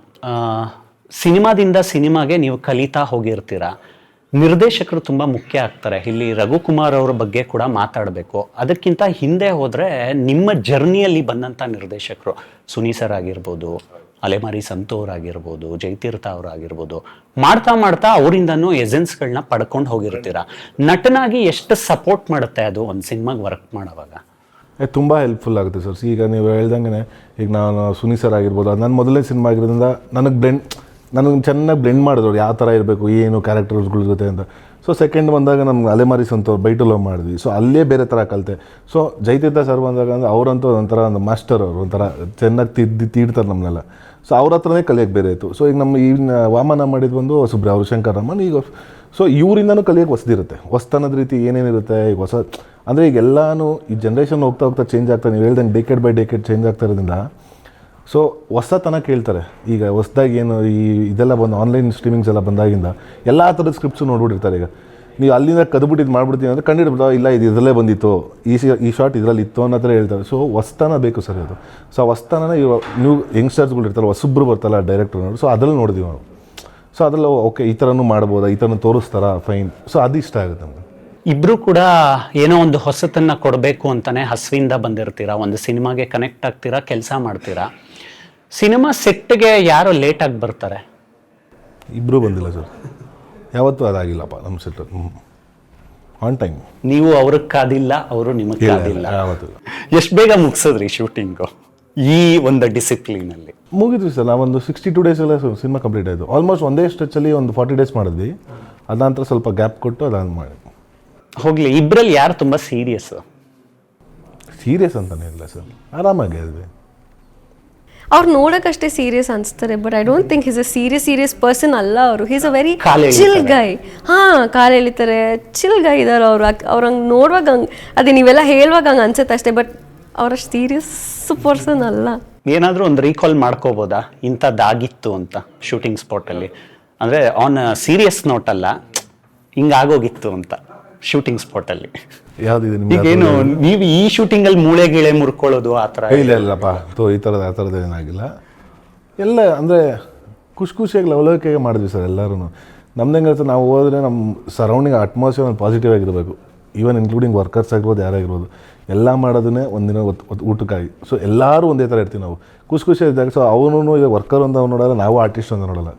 ಸಿನಿಮಾದಿಂದ ಸಿನಿಮಾಗೆ ನೀವು ಕಲಿತಾ ಹೋಗಿರ್ತೀರ. ನಿರ್ದೇಶಕರು ತುಂಬ ಮುಖ್ಯ ಆಗ್ತಾರೆ. ಇಲ್ಲಿ ರಘುಕುಮಾರ್ ಅವರ ಬಗ್ಗೆ ಕೂಡ ಮಾತಾಡಬೇಕು. ಅದಕ್ಕಿಂತ ಹಿಂದೆ ಹೋದರೆ ನಿಮ್ಮ ಜರ್ನಿಯಲ್ಲಿ ಬಂದಂಥ ನಿರ್ದೇಶಕರು ಸುನಿ ಸರ್ ಆಗಿರ್ಬೋದು, ಅಲೆಮಾರಿ ಸಂತೋರಾಗಿರ್ಬೋದು, ಜಯತೀರ್ಥ ಅವರಾಗಿರ್ಬೋದು, ಮಾಡ್ತಾ ಮಾಡ್ತಾ ಅವರಿಂದನೂ ಎಸೆನ್ಸ್ಗಳನ್ನ ಪಡ್ಕೊಂಡು ಹೋಗಿರ್ತೀರ. ನಟನಾಗಿ ಎಷ್ಟು ಸಪೋರ್ಟ್ ಮಾಡುತ್ತೆ ಅದು ಒಂದು ಸಿನಿಮಾಗೆ ವರ್ಕ್ ಮಾಡೋವಾಗ? ತುಂಬ ಹೆಲ್ಪ್ಫುಲ್ ಆಗುತ್ತೆ ಸರ್. ಈಗ ನೀವು ಹೇಳ್ದಂಗೆ ಈಗ ನಾನು ಸುನಿ ಸರ್ ಆಗಿರ್ಬೋದು, ಅದು ನನ್ನ ಮೊದಲನೇ ಸಿನಿಮಾ ಆಗಿರೋದ್ರಿಂದ ನನಗೆ ಚೆನ್ನಾಗಿ ಬ್ಲೆಂಡ್ ಮಾಡಿದ್ರು ಯಾವ ಥರ ಇರಬೇಕು, ಏನು ಕ್ಯಾರೆಕ್ಟರ್ಸ್ಗಳ ಜೊತೆ ಅಂತ. ಸೊ ಸೆಕೆಂಡ್ ಬಂದಾಗ ನಮ್ಗೆ ಅಲೆಮಾರಿ ಸಂತೋರ್ ಬೈಟು ಲವ್ ಮಾಡಿದ್ವಿ. ಸೊ ಅಲ್ಲೇ ಬೇರೆ ಥರ ಕಲಿತೆ. ಸೊ ಜಯತೀರ್ಥ ಸರ್ ಬಂದಾಗ ಅಂದರೆ ಅವರಂತೂ ಒಂಥರ ಒಂದು ಮಾಸ್ಟರ್, ಅವರು ಒಂಥರ ಚೆನ್ನಾಗಿ ತೀಡ್ತಾರೆ ನಮ್ಮನ್ನೆಲ್ಲ. ಸೊ ಅವ್ರ ಹತ್ರನೇ ಕಲಿಯೋಕ್ಕೆ ಬೇರೆ ಇತ್ತು. ಸೊ ಈಗ ನಮ್ಮ ಈ ವಾಮನ ಮಾಡಿದ್ದು ಬಂದು ಹೊಸಬ್ರಿ, ಅವರು ಶಂಕರ್ ರಾಮನ್. ಈಗ ಸೊ ಇವರಿಂದನೂ ಕಲಿಯೋಕ್ಕೆ ಹೊಸದಿರುತ್ತೆ, ಹೊಸ್ತನದ ರೀತಿ ಏನೇನಿರುತ್ತೆ. ಈಗ ಹೊಸ ಅಂದರೆ ಈಗ ಎಲ್ಲನೂ ಈ ಜನ್ರೇಷನ್ ಹೋಗ್ತಾ ಹೋಗ್ತಾ ಚೇಂಜ್ ಆಗ್ತಾ, ನೀವು ಹೇಳ್ದಂಗೆ ಡೇಕೆಡ್ ಬೈ ಡೇಕೆಡ್ ಚೇಂಜ್ ಆಗ್ತಾ ಇರೋದ್ರಿಂದ ಸೊ ಹೊಸತನ ಕೇಳ್ತಾರೆ. ಈಗ ಹೊಸದಾಗಿ ಏನು ಇದೆಲ್ಲ ಬಂದು ಆನ್ಲೈನ್ ಸ್ಟ್ರೀಮಿಂಗ್ಸ್ ಎಲ್ಲ ಬಂದಾಗಿಂದ ಎಲ್ಲ ಥರದ ಸ್ಕ್ರಿಪ್ಟ್ಸು ನೋಡ್ಬಿಟ್ಟಿರ್ತಾರೆ. ಈಗ ನೀವು ಅಲ್ಲಿಂದ ಕದ್ಬಿಟ್ಟಿದ್ದು ಮಾಡ್ಬಿಡ್ತೀನಿ ಅಂದರೆ ಕಂಡಿಡ್ಬಿಟ್ಟು ಇಲ್ಲ ಇದು ಇದರಲ್ಲೇ ಬಂದಿತ್ತು, ಈ ಶಾರ್ಟ್ ಇದರಲ್ಲಿ ಇತ್ತು ಅನ್ನೋ ಥರ ಹೇಳ್ತಾರೆ. ಸೊ ಹೊಸತನ ಬೇಕು ಸರ್ ಅದು. ಸೊ ಹೊಸತನ ಇವಾಗ ನೀವು ಯಂಗ್ಸ್ಟರ್ಸ್ಗಳು ಇರ್ತಾರೆ, ಹೊಸಬ್ರು ಬರ್ತಾರಲ್ಲ ಡೈರೆಕ್ಟರ್, ಸೊ ಅದ್ರಲ್ಲಿ ನೋಡಿದ್ವಿ ನಾವು. ಸೊ ಅದರಲ್ಲಿ ಓಕೆ ಈ ಥರನೂ ಮಾಡ್ಬೋದಾ, ಈ ಥರನೂ ತೋರಿಸ್ತಾರಾ, ಫೈನ್. ಸೊ ಅದು ಇಷ್ಟ ಆಗುತ್ತೆ ನಮಗೆ. ಇಬ್ರು ಕೂಡ ಏನೋ ಒಂದು ಹೊಸತನ್ನ ಕೊಡಬೇಕು ಅಂತಾನೆ ಹಸುವಿಂದ ಬಂದಿರ್ತೀರಾ. ಒಂದು ಸಿನಿಮಾಗೆ ಕನೆಕ್ಟ್ ಆಗ್ತೀರಾ, ಕೆಲಸ ಮಾಡ್ತೀರಾ. ಸಿನಿಮಾ ಸೆಟ್ಗೆ ಯಾರು ಲೇಟಾಗಿ ಬರ್ತಾರೆ? ಇಬ್ಬರೂ ಬಂದಿಲ್ಲ ಸರ್, ಯಾವತ್ತೂ ಅದಾಗಿಲ್ಲಪ್ಪ ನಮ್ಮ ಸೆಟ್. On time. ನೀವು ಅವ್ರಿಗೆ ಕಾದಿಲ್ಲ, ಅವರು ನಿಮಗೆ ಕಾದಿಲ್ಲ. ಯಾವತ್ತೂ. ಎಷ್ಟು ಬೇಗ ಮುಗಿಸಿದ್ರಿ ಶೂಟಿಂಗು ಈ ಒಂದು ಡಿಸಿಪ್ಲಿನಲ್ಲಿ? ಮುಗಿದ್ವಿ ಸರ್, ನಾವೊಂದು 62 ಡೇಸಲ್ಲೇ ಸಿನಿಮಾ ಕಂಪ್ಲೀಟ್ ಆಯಿತು. ಆಲ್ಮೋಸ್ಟ್ ಒಂದೇ ಸ್ಟ್ರೆಚ್ಚಲ್ಲಿ ಒಂದು 40 ಡೇಸ್ ಮಾಡಿದ್ವಿ. ಅದಾನಂತರ ಸ್ವಲ್ಪ ಗ್ಯಾಪ್ ಕೊಟ್ಟು ಅದಾನ ಮಾಡಿ ಹೋಗ್ಲಿ. ಇಬ್ಬರಲ್ಲಿ ಯಾರು ತುಂಬ ಸೀರಿಯಸ್ ಅಂತಾನೆ ಇಲ್ಲ ಸರ್, ಆರಾಮಾಗಿ ಇದ್ವಿ. ಅವ್ರು ನೋಡೋಕ್ಕಷ್ಟೇ ಸೀರಿಯಸ್ ಅನಿಸ್ತಾರೆ, but I don't think is a serious person ಅಲ್ಲ ಅವರು. He's a very chill guy. ಹಾಂ, ಕಾಲು ಎಳಿತಾರೆ, ಚಿಲ್ ಗೈ ಇದ್ದಾರೆ ಅವರು. ಅವ್ರಂಗೆ ನೋಡುವಾಗ ಹಂಗೆ, ಅದೇ ನೀವೆಲ್ಲ ಹೇಳುವಾಗ ಹಂಗೆ ಅನ್ಸುತ್ತೆ ಅಷ್ಟೇ, ಬಟ್ ಅವರಷ್ಟು ಸೀರಿಯಸ್ ಪರ್ಸನ್ ಅಲ್ಲ. ಏನಾದರೂ ಒಂದು ರೀಕಾಲ್ ಮಾಡ್ಕೋಬೋದಾ ಇಂಥದ್ದಾಗಿತ್ತು ಅಂತ ಶೂಟಿಂಗ್ ಸ್ಪಾಟಲ್ಲಿ? ಅಂದರೆ ಆನ್ ಸೀರಿಯಸ್ ನೋಟ್ ಅಲ್ಲ, ಹಿಂಗಾಗೋಗಿತ್ತು ಅಂತ ಶೂಟಿಂಗ್ ಸ್ಪಾಟಲ್ಲಿ. ಯಾವುದಿದೆ ಈಗೇನು ನೀವು ಈ ಶೂಟಿಂಗಲ್ಲಿ ಮೂಳೆ ಗೀಳೆ ಮುರ್ಕೊಳ್ಳೋದು ಆ ಥರ? ಇಲ್ಲಪ್ಪ, ಈ ಥರದ್ದು ಆ ಥರದ್ದು ಏನಾಗಿಲ್ಲ. ಎಲ್ಲ ಅಂದರೆ ಖುಷಿಯಾಗಿ ಲವಲವಿಕೆಗೆ ಮಾಡಿದ್ವಿ ಸರ್ ಎಲ್ಲರೂ. ನಮ್ದು ಹೆಂಗಿರುತ್ತೆ, ನಾವು ಹೋದರೆ ನಮ್ಮ ಸರೌಂಡಿಂಗ್ ಅಟ್ಮಾಸ್ಫಿಯರ್ ಒಂದು ಪಾಸಿಟಿವ್ ಆಗಿರಬೇಕು. ಈವನ್ ಇನ್ಕ್ಲೂಡಿಂಗ್ ವರ್ಕರ್ಸ್ ಆಗಿರ್ಬೋದು, ಯಾರಾಗಿರ್ಬೋದು, ಎಲ್ಲ ಮಾಡೋದನ್ನೇ ಒಂದಿನ ಊಟಕ್ಕಾಗಿ. ಸೊ ಎಲ್ಲರೂ ಒಂದೇ ಥರ ಇರ್ತೀವಿ ನಾವು, ಖುಷಿಯಾಗಿದ್ದಾಗ. ಸೊ ಅವನು ಈಗ ವರ್ಕರ್ ಅಂತ ನೋಡೋಲ್ಲ, ನಾವು ಆರ್ಟಿಸ್ಟ್ ಅಂತ ನೋಡೋಲ್ಲ.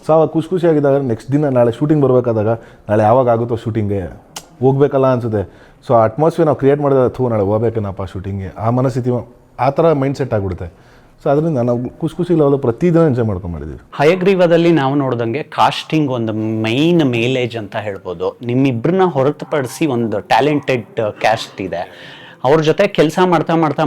ಸೊ ಅವಾಗ ಖುಷಿಯಾಗಿದ್ದಾಗ ನೆಕ್ಸ್ಟ್ ದಿನ ನಾಳೆ ಶೂಟಿಂಗ್ ಬರಬೇಕಾದಾಗ ನಾಳೆ ಯಾವಾಗ ಆಗುತ್ತೋ ಶೂಟಿಂಗ್ಗೆ ಹೋಗ್ಬೇಕಲ್ಲ ಅನಿಸುತ್ತೆ. ಸೊ ಆ ಅಟ್ಮಾಸ್ಫಿಯರ್ ನಾವು ಕ್ರಿಯೇಟ್ ಮಾಡಿದ್ರೆ ನಾಳೆ ಹೋಗ್ಬೇಕೇನಪ್ಪ ಶೂಟಿಂಗ್ಗೆ, ಆ ಮನಸ್ಥಿತಿ ಆ ಥರ ಮೈಂಡ್ ಸೆಟ್ ಆಗಿಬಿಡುತ್ತೆ. ಸೊ ಅದರಿಂದ ನಾವು ಖುಷಿ ಲೆವೆಲ್ ಪ್ರತಿದಿನ ಎಂಜಾಯ್ ಮಾಡ್ಕೊಂಡಿದ್ದೀವಿ. ಹಯಗ್ರೀವದಲ್ಲಿ ನಾವು ನೋಡಿದಂಗೆ ಕಾಸ್ಟಿಂಗ್ ಒಂದು ಮೈನ್ ಮೇಲೇಜ್ ಅಂತ ಹೇಳ್ಬೋದು. ನಿಮ್ಮಿಬ್ಬರನ್ನ ಹೊರತುಪಡಿಸಿ ಒಂದು ಟ್ಯಾಲೆಂಟೆಡ್ ಕ್ಯಾಸ್ಟ್ ಇದೆ. ಅವ್ರ ಜೊತೆ ಕೆಲಸ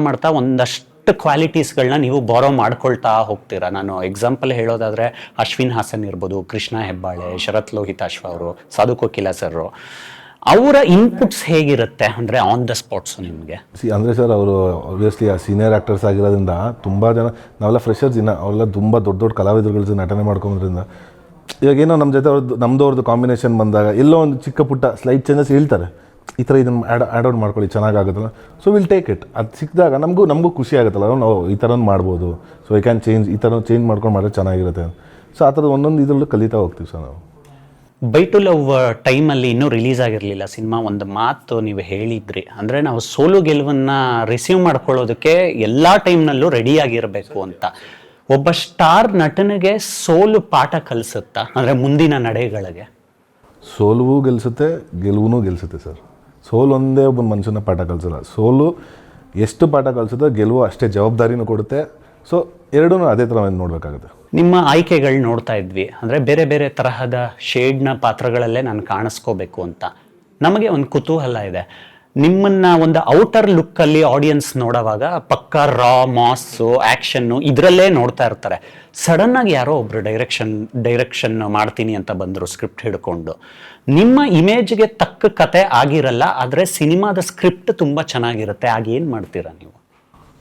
ಮಾಡ್ತಾ ಒಂದಷ್ಟು ಕ್ವಾಲಿಟೀಸ್ಗಳನ್ನ ನೀವು ಬಾರೋ ಮಾಡ್ಕೊಳ್ತಾ ಹೋಗ್ತೀರಾ. ನಾನು ಎಕ್ಸಾಂಪಲ್ ಹೇಳೋದಾದರೆ ಅಶ್ವಿನ್ ಹಾಸನ್ ಇರ್ಬೋದು, ಕೃಷ್ಣ ಹೆಬ್ಬಾಳೆ, ಶರತ್ ಲೋಹಿತಾಶ್ವ ಅವರು, ಸಾಧು ಕೋಕಿಲ ಸರ್, ಅವರ ಇನ್ಪುಟ್ಸ್ ಹೇಗಿರುತ್ತೆ ಅಂದರೆ ಆನ್ ದ ಸ್ಪಾಟ್ಸು ನಿಮಗೆ? ಅಂದರೆ ಸರ್ ಅವರು ಆಬ್ವಿಯಸ್ಲಿ ಆ ಸೀನಿಯರ್ ಆ್ಯಕ್ಟರ್ಸ್ ಆಗಿರೋದ್ರಿಂದ ತುಂಬ ಜನ, ನಾವೆಲ್ಲ ಫ್ರೆಷರ್ಸ್ ಅವರೆಲ್ಲ ತುಂಬ ದೊಡ್ಡ ಕಲಾವಿದರುಗಳ ಜೊತೆ ನಟನೆ ಮಾಡ್ಕೊಂಡ್ರಿಂದ ಇವಾಗೇನೋ ನಮ್ಮ ಜೊತೆ ಅವ್ರದ್ದು ಕಾಂಬಿನೇಷನ್ ಬಂದಾಗ ಎಲ್ಲೋ ಒಂದು ಚಿಕ್ಕ ಪುಟ್ಟ ಸ್ಲೈಟ್ ಚೇಂಜಸ್ ಹೇಳ್ತಾರೆ, ಈ ಥರ ಇದನ್ನು ಆ್ಯಡ್ ಔಟ್ ಮಾಡ್ಕೊಳ್ಳಿ ಚೆನ್ನಾಗಾಗುತ್ತಲ್ಲ. So will take it. ಅದು ಸಿಕ್ಕಿದಾಗ ನಮಗೂ ಖುಷಿ ಆಗುತ್ತಲ್ಲ, ನಾವು ಈ ಥರ ಮಾಡ್ಬೋದು. ಸೊ ಐ ಕ್ಯಾನ್ ಚೇಂಜ್, ಈ ಥರ ಚೇಂಜ್ ಮಾಡ್ಕೊಂಡು ಮಾಡಿದ್ರೆ ಚೆನ್ನಾಗಿರುತ್ತೆ. ಸೊ ಆ ಥರದ್ದು ಒಂದೊಂದು ಇದರಲ್ಲೂ ಕಲಿತಾ ಹೋಗ್ತೀವಿ ಸರ್ ನಾವು. ಬೈಟು ಲವ್ ಟೈಮಲ್ಲಿ ಇನ್ನೂ ರಿಲೀಸ್ ಆಗಿರಲಿಲ್ಲ ಸಿನಿಮಾ. ಒಂದು ಮಾತು ನೀವು ಹೇಳಿದ್ರಿ, ಅಂದರೆ ನಾವು ಸೋಲು ಗೆಲುವನ್ನು ರಿಸೀವ್ ಮಾಡ್ಕೊಳ್ಳೋದಕ್ಕೆ ಎಲ್ಲ ಟೈಮ್ನಲ್ಲೂ ರೆಡಿಯಾಗಿರಬೇಕು ಅಂತ. ಒಬ್ಬ ಸ್ಟಾರ್ ನಟನಿಗೆ ಸೋಲು ಪಾಠ ಕಲಿಸುತ್ತಾ, ಅಂದರೆ ಮುಂದಿನ ನಡೆಗಳಿಗೆ? ಸೋಲುವು ಗೆಲ್ಲಿಸುತ್ತೆ, ಗೆಲುವು ಗೆಲ್ಲಿಸುತ್ತೆ ಸರ್. ಸೋಲು ಒಂದೇ ಒಬ್ಬ ಮನುಷ್ಯನ ಪಾಠ ಕಲಿಸಲ್ಲ. ಸೋಲು ಎಷ್ಟು ಪಾಠ ಕಲಿಸುತ್ತೋ ಗೆಲುವು ಅಷ್ಟೇ ಜವಾಬ್ದಾರಿನೂ ಕೊಡುತ್ತೆ. ಸೊ ಎರಡೂ ಅದೇ ಥರ ನೋಡಬೇಕಾಗುತ್ತೆ. ನಿಮ್ಮ ಆಯ್ಕೆಗಳು ನೋಡ್ತಾ ಇದ್ವಿ, ಅಂದರೆ ಬೇರೆ ಬೇರೆ ತರಹದ ಶೇಡ್ನ ಪಾತ್ರಗಳಲ್ಲೇ ನಾನು ಕಾಣಿಸ್ಕೋಬೇಕು ಅಂತ. ನಮಗೆ ಒಂದು ಕುತೂಹಲ ಇದೆ, ನಿಮ್ಮನ್ನ ಒಂದು ಔಟರ್ ಲುಕ್ಕಲ್ಲಿ ಆಡಿಯನ್ಸ್ ನೋಡೋವಾಗ ಪಕ್ಕ ರಾ ಮಾಸ್ಸು ಆ್ಯಕ್ಷನ್ನು ಇದರಲ್ಲೇ ನೋಡ್ತಾ ಇರ್ತಾರೆ. ಸಡನ್ನಾಗಿ ಯಾರೋ ಒಬ್ರು ಡೈರೆಕ್ಷನ್ ಮಾಡ್ತೀನಿ ಅಂತ ಬಂದರು ಸ್ಕ್ರಿಪ್ಟ್ ಹಿಡ್ಕೊಂಡು. ನಿಮ್ಮ ಇಮೇಜ್ಗೆ ತಕ್ಕ ಕತೆ ಆಗಿರಲ್ಲ, ಆದರೆ ಸಿನಿಮಾದ ಸ್ಕ್ರಿಪ್ಟ್ ತುಂಬ ಚೆನ್ನಾಗಿರುತ್ತೆ. ಆಗ ಏನು ಮಾಡ್ತೀರಾ ನೀವು?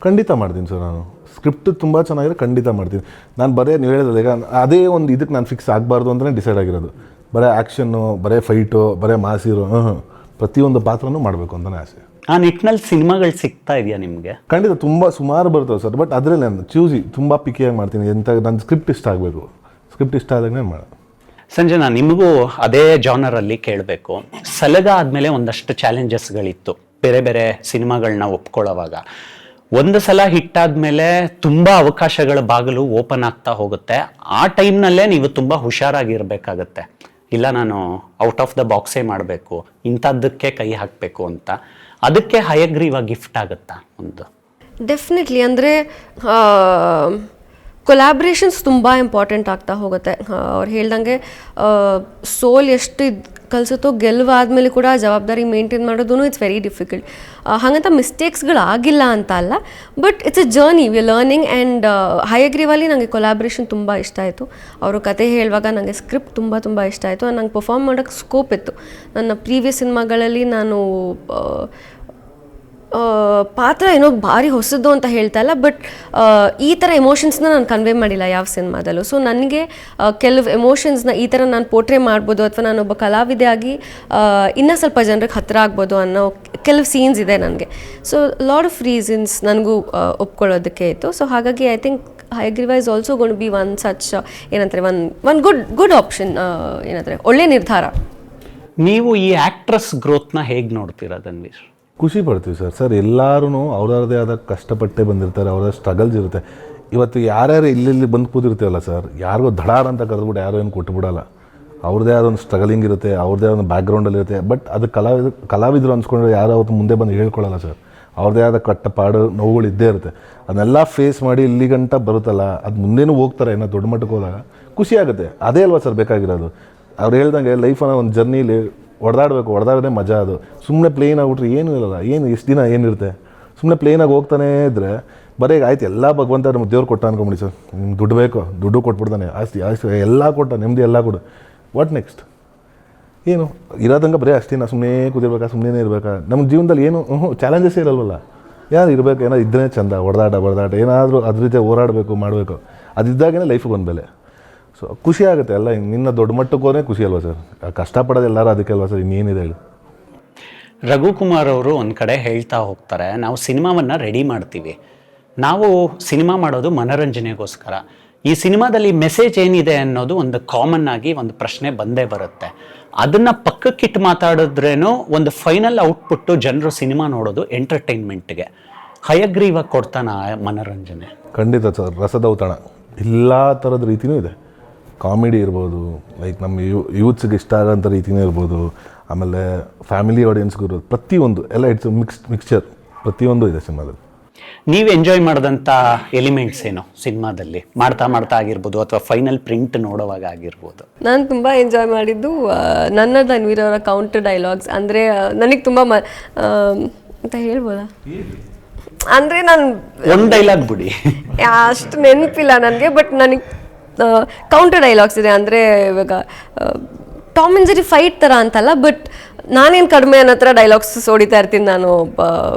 ಖಂಡಿತ ಮಾಡ್ತೀನಿ ಸರ್. ನಾನು ಸ್ಕ್ರಿಪ್ಟ್ ತುಂಬ ಚೆನ್ನಾಗಿದೆ, ಖಂಡಿತ ಮಾಡ್ತೀನಿ. ನಾನು ಬರೀ ನೀವು ಹೇಳಿದ್ರೆ ಈಗ ಅದೇ ಒಂದು ಇದಕ್ಕೆ ನಾನು ಫಿಕ್ಸ್ ಆಗಬಾರ್ದು ಅಂತಲೇ ಡಿಸೈಡ್ ಆಗಿರೋದು. ಬರೀ ಆ್ಯಕ್ಷನ್ನು, ಬರೀ ಫೈಟು, ಬರೀ ಮಾಸಿರೋ ಪ್ರತಿಯೊಂದು ಪಾತ್ರನೂ ಮಾಡಬೇಕು ಅಂತಲೇ ಆಸೆ. ಆ ನಿಟ್ಟಿನಲ್ಲಿ ಸಿನಿಮಾಗಳು ಸಿಗ್ತಾ ಇದೆಯಾ ನಿಮಗೆ? ಖಂಡಿತ ತುಂಬ ಸುಮಾರು ಬರ್ತವೆ ಸರ್. ಬಟ್ ಅದರಲ್ಲಿ ನಾನು ತುಂಬ ಪಿಕ್ಕಿಯಾಗಿ ಮಾಡ್ತೀನಿ. ನನ್ನ ಸ್ಕ್ರಿಪ್ಟ್ ಇಷ್ಟ ಆಗಬೇಕು. ಸ್ಕ್ರಿಪ್ಟ್ ಇಷ್ಟ ಆದಾಗ ನಾನು ಮಾಡೋದು. ಸಂಜನಾ, ನಿಮಗೂ ಅದೇ ಜಾನರಲ್ಲಿ ಕೇಳಬೇಕು. ಸಲಗ ಆದಮೇಲೆ ಒಂದಷ್ಟು ಚಾಲೆಂಜಸ್ಗಳಿತ್ತು ಬೇರೆ ಬೇರೆ ಸಿನಿಮಾಗಳನ್ನ ಒಪ್ಕೊಳ್ಳೋವಾಗ. ಒಂದು ಸಲ ಹಿಟ್ಟಾದ್ಮೇಲೆ ತುಂಬ ಅವಕಾಶಗಳ ಬಾಗಿಲು ಓಪನ್ ಆಗ್ತಾ ಹೋಗುತ್ತೆ. ಆ ಟೈಮ್ನಲ್ಲೇ ನೀವು ತುಂಬ ಹುಷಾರಾಗಿರ್ಬೇಕಾಗತ್ತೆ. ಇಲ್ಲ, ನಾನು ಔಟ್ ಆಫ್ ದ ಬಾಕ್ಸೇ ಮಾಡಬೇಕು, ಇಂಥದ್ದಕ್ಕೆ ಕೈ ಹಾಕಬೇಕು ಅಂತ. ಅದಕ್ಕೆ ಹಯಗ್ರೀವ ಗಿಫ್ಟ್ ಆಗುತ್ತಾ ಒಂದು? ಡೆಫಿನೆಟ್ಲಿ. ಅಂದರೆ ಕೊಲಾಬ್ರೇಷನ್ಸ್ ತುಂಬ ಇಂಪಾರ್ಟೆಂಟ್ ಆಗ್ತಾ ಹೋಗುತ್ತೆ. ಅವ್ರು ಹೇಳ್ದಂಗೆ ಸೋಲ್ ಎಷ್ಟು ಕಲಿಸುತ್ತೋ ಗೆಲುವಾದ್ಮೇಲೆ ಕೂಡ ಜವಾಬ್ದಾರಿ ಮೇಂಟೈನ್ ಮಾಡೋದು ಇಟ್ಸ್ ವೆರಿ ಡಿಫಿಕಲ್ಟ್. ಹಾಗಂತ ಮಿಸ್ಟೇಕ್ಸ್ಗಳಾಗಿಲ್ಲ ಅಂತ ಅಲ್ಲ, but it's a journey, we learning. And ಹಯಗ್ರೀವಲ್ಲಿ ನನಗೆ ಕೊಲಾಬ್ರೇಷನ್ ತುಂಬ ಇಷ್ಟ ಆಯಿತು. ಅವರು ಕತೆ ಹೇಳುವಾಗ ನನಗೆ ಸ್ಕ್ರಿಪ್ಟ್ ತುಂಬ ತುಂಬ ಇಷ್ಟ ಆಯಿತು. ನಂಗೆ ಪರ್ಫಾರ್ಮ್ ಮಾಡೋಕ್ಕೆ ಸ್ಕೋಪ್ ಇತ್ತು. ನನ್ನ ಪ್ರೀವಿಯಸ್ ಸಿನಿಮಾಗಳಲ್ಲಿ ನಾನು ಪಾತ್ರ ಏನೋ ಭಾರಿ ಹೊಸದು ಅಂತ ಹೇಳ್ತಾ ಇಲ್ಲ, ಬಟ್ ಈ ಥರ ಎಮೋಷನ್ಸ್ನ ನಾನು ಕನ್ವೆ ಮಾಡಿಲ್ಲ ಯಾವ ಸಿನಿಮಾದಲ್ಲೂ. ಸೊ ನನಗೆ ಕೆಲವು ಎಮೋಷನ್ಸ್ನ ಈ ಥರ ನಾನು ಪೋರ್ಟ್ರೇ ಮಾಡ್ಬೋದು, ಅಥವಾ ನಾನೊಬ್ಬ ಕಲಾವಿದೆಯಾಗಿ ಇನ್ನೂ ಸ್ವಲ್ಪ ಜನರಿಗೆ ಹತ್ತಿರ ಆಗ್ಬೋದು ಅನ್ನೋ ಕೆಲವು ಸೀನ್ಸ್ ಇದೆ ನನಗೆ. ಸೊ ಲಾಟ್ ಆಫ್ ರೀಸನ್ಸ್ ನನಗೂ ಒಪ್ಕೊಳ್ಳೋದಕ್ಕೆ ಇತ್ತು. ಸೊ ಹಾಗಾಗಿ I think Hayagreeva is also gonna be one such ಏನಂತಾರೆ ಒನ್ ಗುಡ್ ಆಪ್ಷನ್, ಏನಂತಾರೆ ಒಳ್ಳೆ ನಿರ್ಧಾರ. ನೀವು ಈ ಆ್ಯಕ್ಟ್ರೆಸ್ ಗ್ರೋತ್ನ ಹೇಗೆ ನೋಡ್ತೀರಾ ಧನ್ವೀರ್? ಖುಷಿ ಪಡ್ತೀವಿ ಸರ್. ಎಲ್ಲರೂ ಅವ್ರದ್ದೇ ಆದ ಕಷ್ಟಪಟ್ಟೆ ಬಂದಿರ್ತಾರೆ, ಅವ್ರ ಸ್ಟ್ರಗಲ್ಸ್ ಇರುತ್ತೆ. ಇವತ್ತು ಯಾರ್ಯಾರು ಇಲ್ಲಿ ಬಂದು ಕೂತಿರ್ತೀವಲ್ಲ ಸರ್, ಯಾರಿಗೂ ಧಡಾರ್ ಅಂತ ಕರೆದ್ಬಿಟ್ಟು ಯಾರು ಏನು ಕೊಟ್ಟುಬಿಡಲ್ಲ. ಅವ್ರದ್ದೇ ಆದ ಒಂದು ಸ್ಟ್ರಗಲಿಂಗ್ ಇರುತ್ತೆ, ಅವ್ರದ್ದೇ ಒಂದು ಬ್ಯಾಕ್ಗ್ರೌಂಡಲ್ಲಿ ಇರುತ್ತೆ. ಬಟ್ ಅದು ಕಲಾವಿದರು ಅನ್ಸ್ಕೊಂಡ್ರೆ ಯಾರು ಅವತ್ತು ಮುಂದೆ ಬಂದು ಹೇಳ್ಕೊಳ್ಳಲ್ಲ ಸರ್. ಅವ್ರದ್ದೇ ಆದ ಕಟ್ಟಪಾಡು ನೋವುಗಳು ಇದ್ದೇ ಇರುತ್ತೆ. ಅದನ್ನೆಲ್ಲ ಫೇಸ್ ಮಾಡಿ ಇಲ್ಲಿ ಗಂಟ ಬರುತ್ತಲ್ಲ, ಅದು ಮುಂದೇನೂ ಹೋಗ್ತಾರೆ. ಏನೋ ದೊಡ್ಡ ಮಟ್ಟಕ್ಕೆ ಹೋದಾಗ ಖುಷಿ ಆಗುತ್ತೆ. ಅದೇ ಅಲ್ವಾ ಸರ್ ಬೇಕಾಗಿರೋದು. ಅವ್ರು ಹೇಳ್ದಂಗೆ ಲೈಫನ್ನ ಒಂದು ಜರ್ನಿಲಿ ಹೊಡೆದಾಡೋದೇ ಮಜಾ. ಅದು ಸುಮ್ಮನೆ ಪ್ಲೇನ್ ಆಗ್ಬಿಟ್ರೆ ಏನೂ ಇರಲ್ಲ. ಏನು ಎಷ್ಟು ದಿನ ಏನಿರುತ್ತೆ? ಸುಮ್ಮನೆ ಪ್ಲೇನಾಗಿ ಹೋಗ್ತಾನೇ ಇದ್ದರೆ ಬರೀ ಆಯ್ತು ಎಲ್ಲ ಭಗವಂತ ನಮ್ಮ ದೇವ್ರು ಕೊಟ್ಟ ಅನ್ಕೊಂಬಿಡಿ ಸರ್. ನಿಮ್ಗೆ ದುಡ್ಡು ಬೇಕು, ದುಡ್ಡು ಕೊಟ್ಬಿಡ್ತಾನೆ, ಆಸ್ತಿ ಎಲ್ಲ ಕೊಟ್ಟ, ನೆಮ್ಮದಿ ಎಲ್ಲ ಕೊಡು. What next? ಏನು ಇರೋದಂಗೆ ಬರೀ ಅಷ್ಟೇನ ಸುಮ್ಮನೆ ಕೂತಿರ್ಬೇಕಾ, ಸುಮ್ಮನೆ ಇರಬೇಕಾ? ನಮ್ಮ ಜೀವನದಲ್ಲಿ ಏನು ಚಾಲೆಂಜಸ್ಸೇ ಇರಲ್ವಲ್ಲ. ಯಾರು ಇರಬೇಕು, ಏನೋ ಇದ್ದರೆ ಚಂದ. ಹೊಡೆದಾಟ ಏನಾದರೂ ಅದ್ರ ರೀತಿ ಹೋರಾಡಬೇಕು, ಮಾಡಬೇಕು. ಅದಿದ್ದಾಗೇ ಲೈಫಿಗೆ ಒಂದು ಬೆಲೆ. ಸೊ ಖುಷಿ ಆಗುತ್ತೆ. ಎಲ್ಲ ನಿನ್ನ ದೊಡ್ಡ ಮಟ್ಟಕ್ಕೆ ಹೋದ್ರೆ ಖುಷಿ ಅಲ್ವಾ ಸರ್? ಕಷ್ಟಪಡೋದು ಎಲ್ಲರೂ ಅದಕ್ಕೆ ಅಲ್ವಾ ಸರ್? ಇನ್ನೇನಿದೆ ಹೇಳಿ. ರಘುಕುಮಾರ್ ಅವರು ಒಂದು ಕಡೆ ಹೇಳ್ತಾ ಹೋಗ್ತಾರೆ, ನಾವು ಸಿನಿಮಾವನ್ನು ರೆಡಿ ಮಾಡ್ತೀವಿ, ನಾವು ಸಿನಿಮಾ ಮಾಡೋದು ಮನೋರಂಜನೆಗೋಸ್ಕರ. ಈ ಸಿನಿಮಾದಲ್ಲಿ ಮೆಸೇಜ್ ಏನಿದೆ ಅನ್ನೋದು ಒಂದು ಕಾಮನ್ ಆಗಿ ಒಂದು ಪ್ರಶ್ನೆ ಬಂದೇ ಬರುತ್ತೆ. ಅದನ್ನು ಪಕ್ಕಕ್ಕಿಟ್ಟು ಮಾತಾಡಿದ್ರೇನು ಒಂದು ಫೈನಲ್ ಔಟ್ಪುಟ್ಟು ಜನರು ಸಿನಿಮಾ ನೋಡೋದು ಎಂಟರ್ಟೈನ್ಮೆಂಟ್ಗೆ. ಹಯಗ್ರೀವ ಕೊಡ್ತಾನ ಮನೋರಂಜನೆ? ಖಂಡಿತ ಸರ್. ರಸದೌತಣ ಎಲ್ಲ ಥರದ ರೀತಿಯೂ ಇದೆ. ಕಾಮಿಡಿ ಇರ್ಬೋದು, ಲೈಕ್ ನಮ್ಮ ಯೂತ್ಸ್ಗೆ ಇಷ್ಟ ಆಗೋಂಥ ರೀತಿಯೇ ಇರ್ಬೋದು, ಆಮೇಲೆ ಫ್ಯಾಮಿಲಿ ಆಡಿಯನ್ಸ್ಗೂ ಇರೋದು, ಪ್ರತಿಯೊಂದು ಎಲ್ಲ ಇಟ್ಸ್ ಮಿಕ್ಸ್ಚರ್, ಪ್ರತಿಯೊಂದು ಇದೆ ಸಿನಿಮಾದಲ್ಲಿ. ನೀವು ಎಂಜಾಯ್ ಮಾಡಿದಂಥ ಎಲಿಮೆಂಟ್ಸ್ ಏನು ಸಿನಿಮಾದಲ್ಲಿ ಮಾಡ್ತಾ ಆಗಿರ್ಬೋದು, ಅಥವಾ ಫೈನಲ್ ಪ್ರಿಂಟ್ ನೋಡುವಾಗ ಆಗಿರ್ಬೋದು? ನಾನು ತುಂಬ ಎಂಜಾಯ್ ಮಾಡಿದ್ದು ನನ್ನ ಧನ್ವೀರ್ ಅವರ ಕೌಂಟರ್ ಡೈಲಾಗ್ಸ್. ಅಂದರೆ ನನಗೆ ತುಂಬ ಅಂತ ಹೇಳ್ಬೋದಾ? ಅಂದರೆ ನಾನು ಒಂದು ಡೈಲಾಗ್ ಬಿಡಿ, ಅಷ್ಟು ನೆನಪಿಲ್ಲ ನನಗೆ. ಬಟ್ ನನಗೆ ಕೌಂಟರ್ ಡೈಲಾಗ್ಸ್ ಇದೆ. ಅಂದರೆ ಇವಾಗ ಟಾಮ್ ಆ್ಯಂಡ್ ಜೆರಿ ಫೈಟ್ ಥರ ಅಂತಲ್ಲ, ಬಟ್ ನಾನೇನು ಕಡಿಮೆ ಅನ್ನೋ ಥರ ಡೈಲಾಗ್ಸ್ ಹೊಡಿತಾ ಇರ್ತೀನಿ ನಾನು.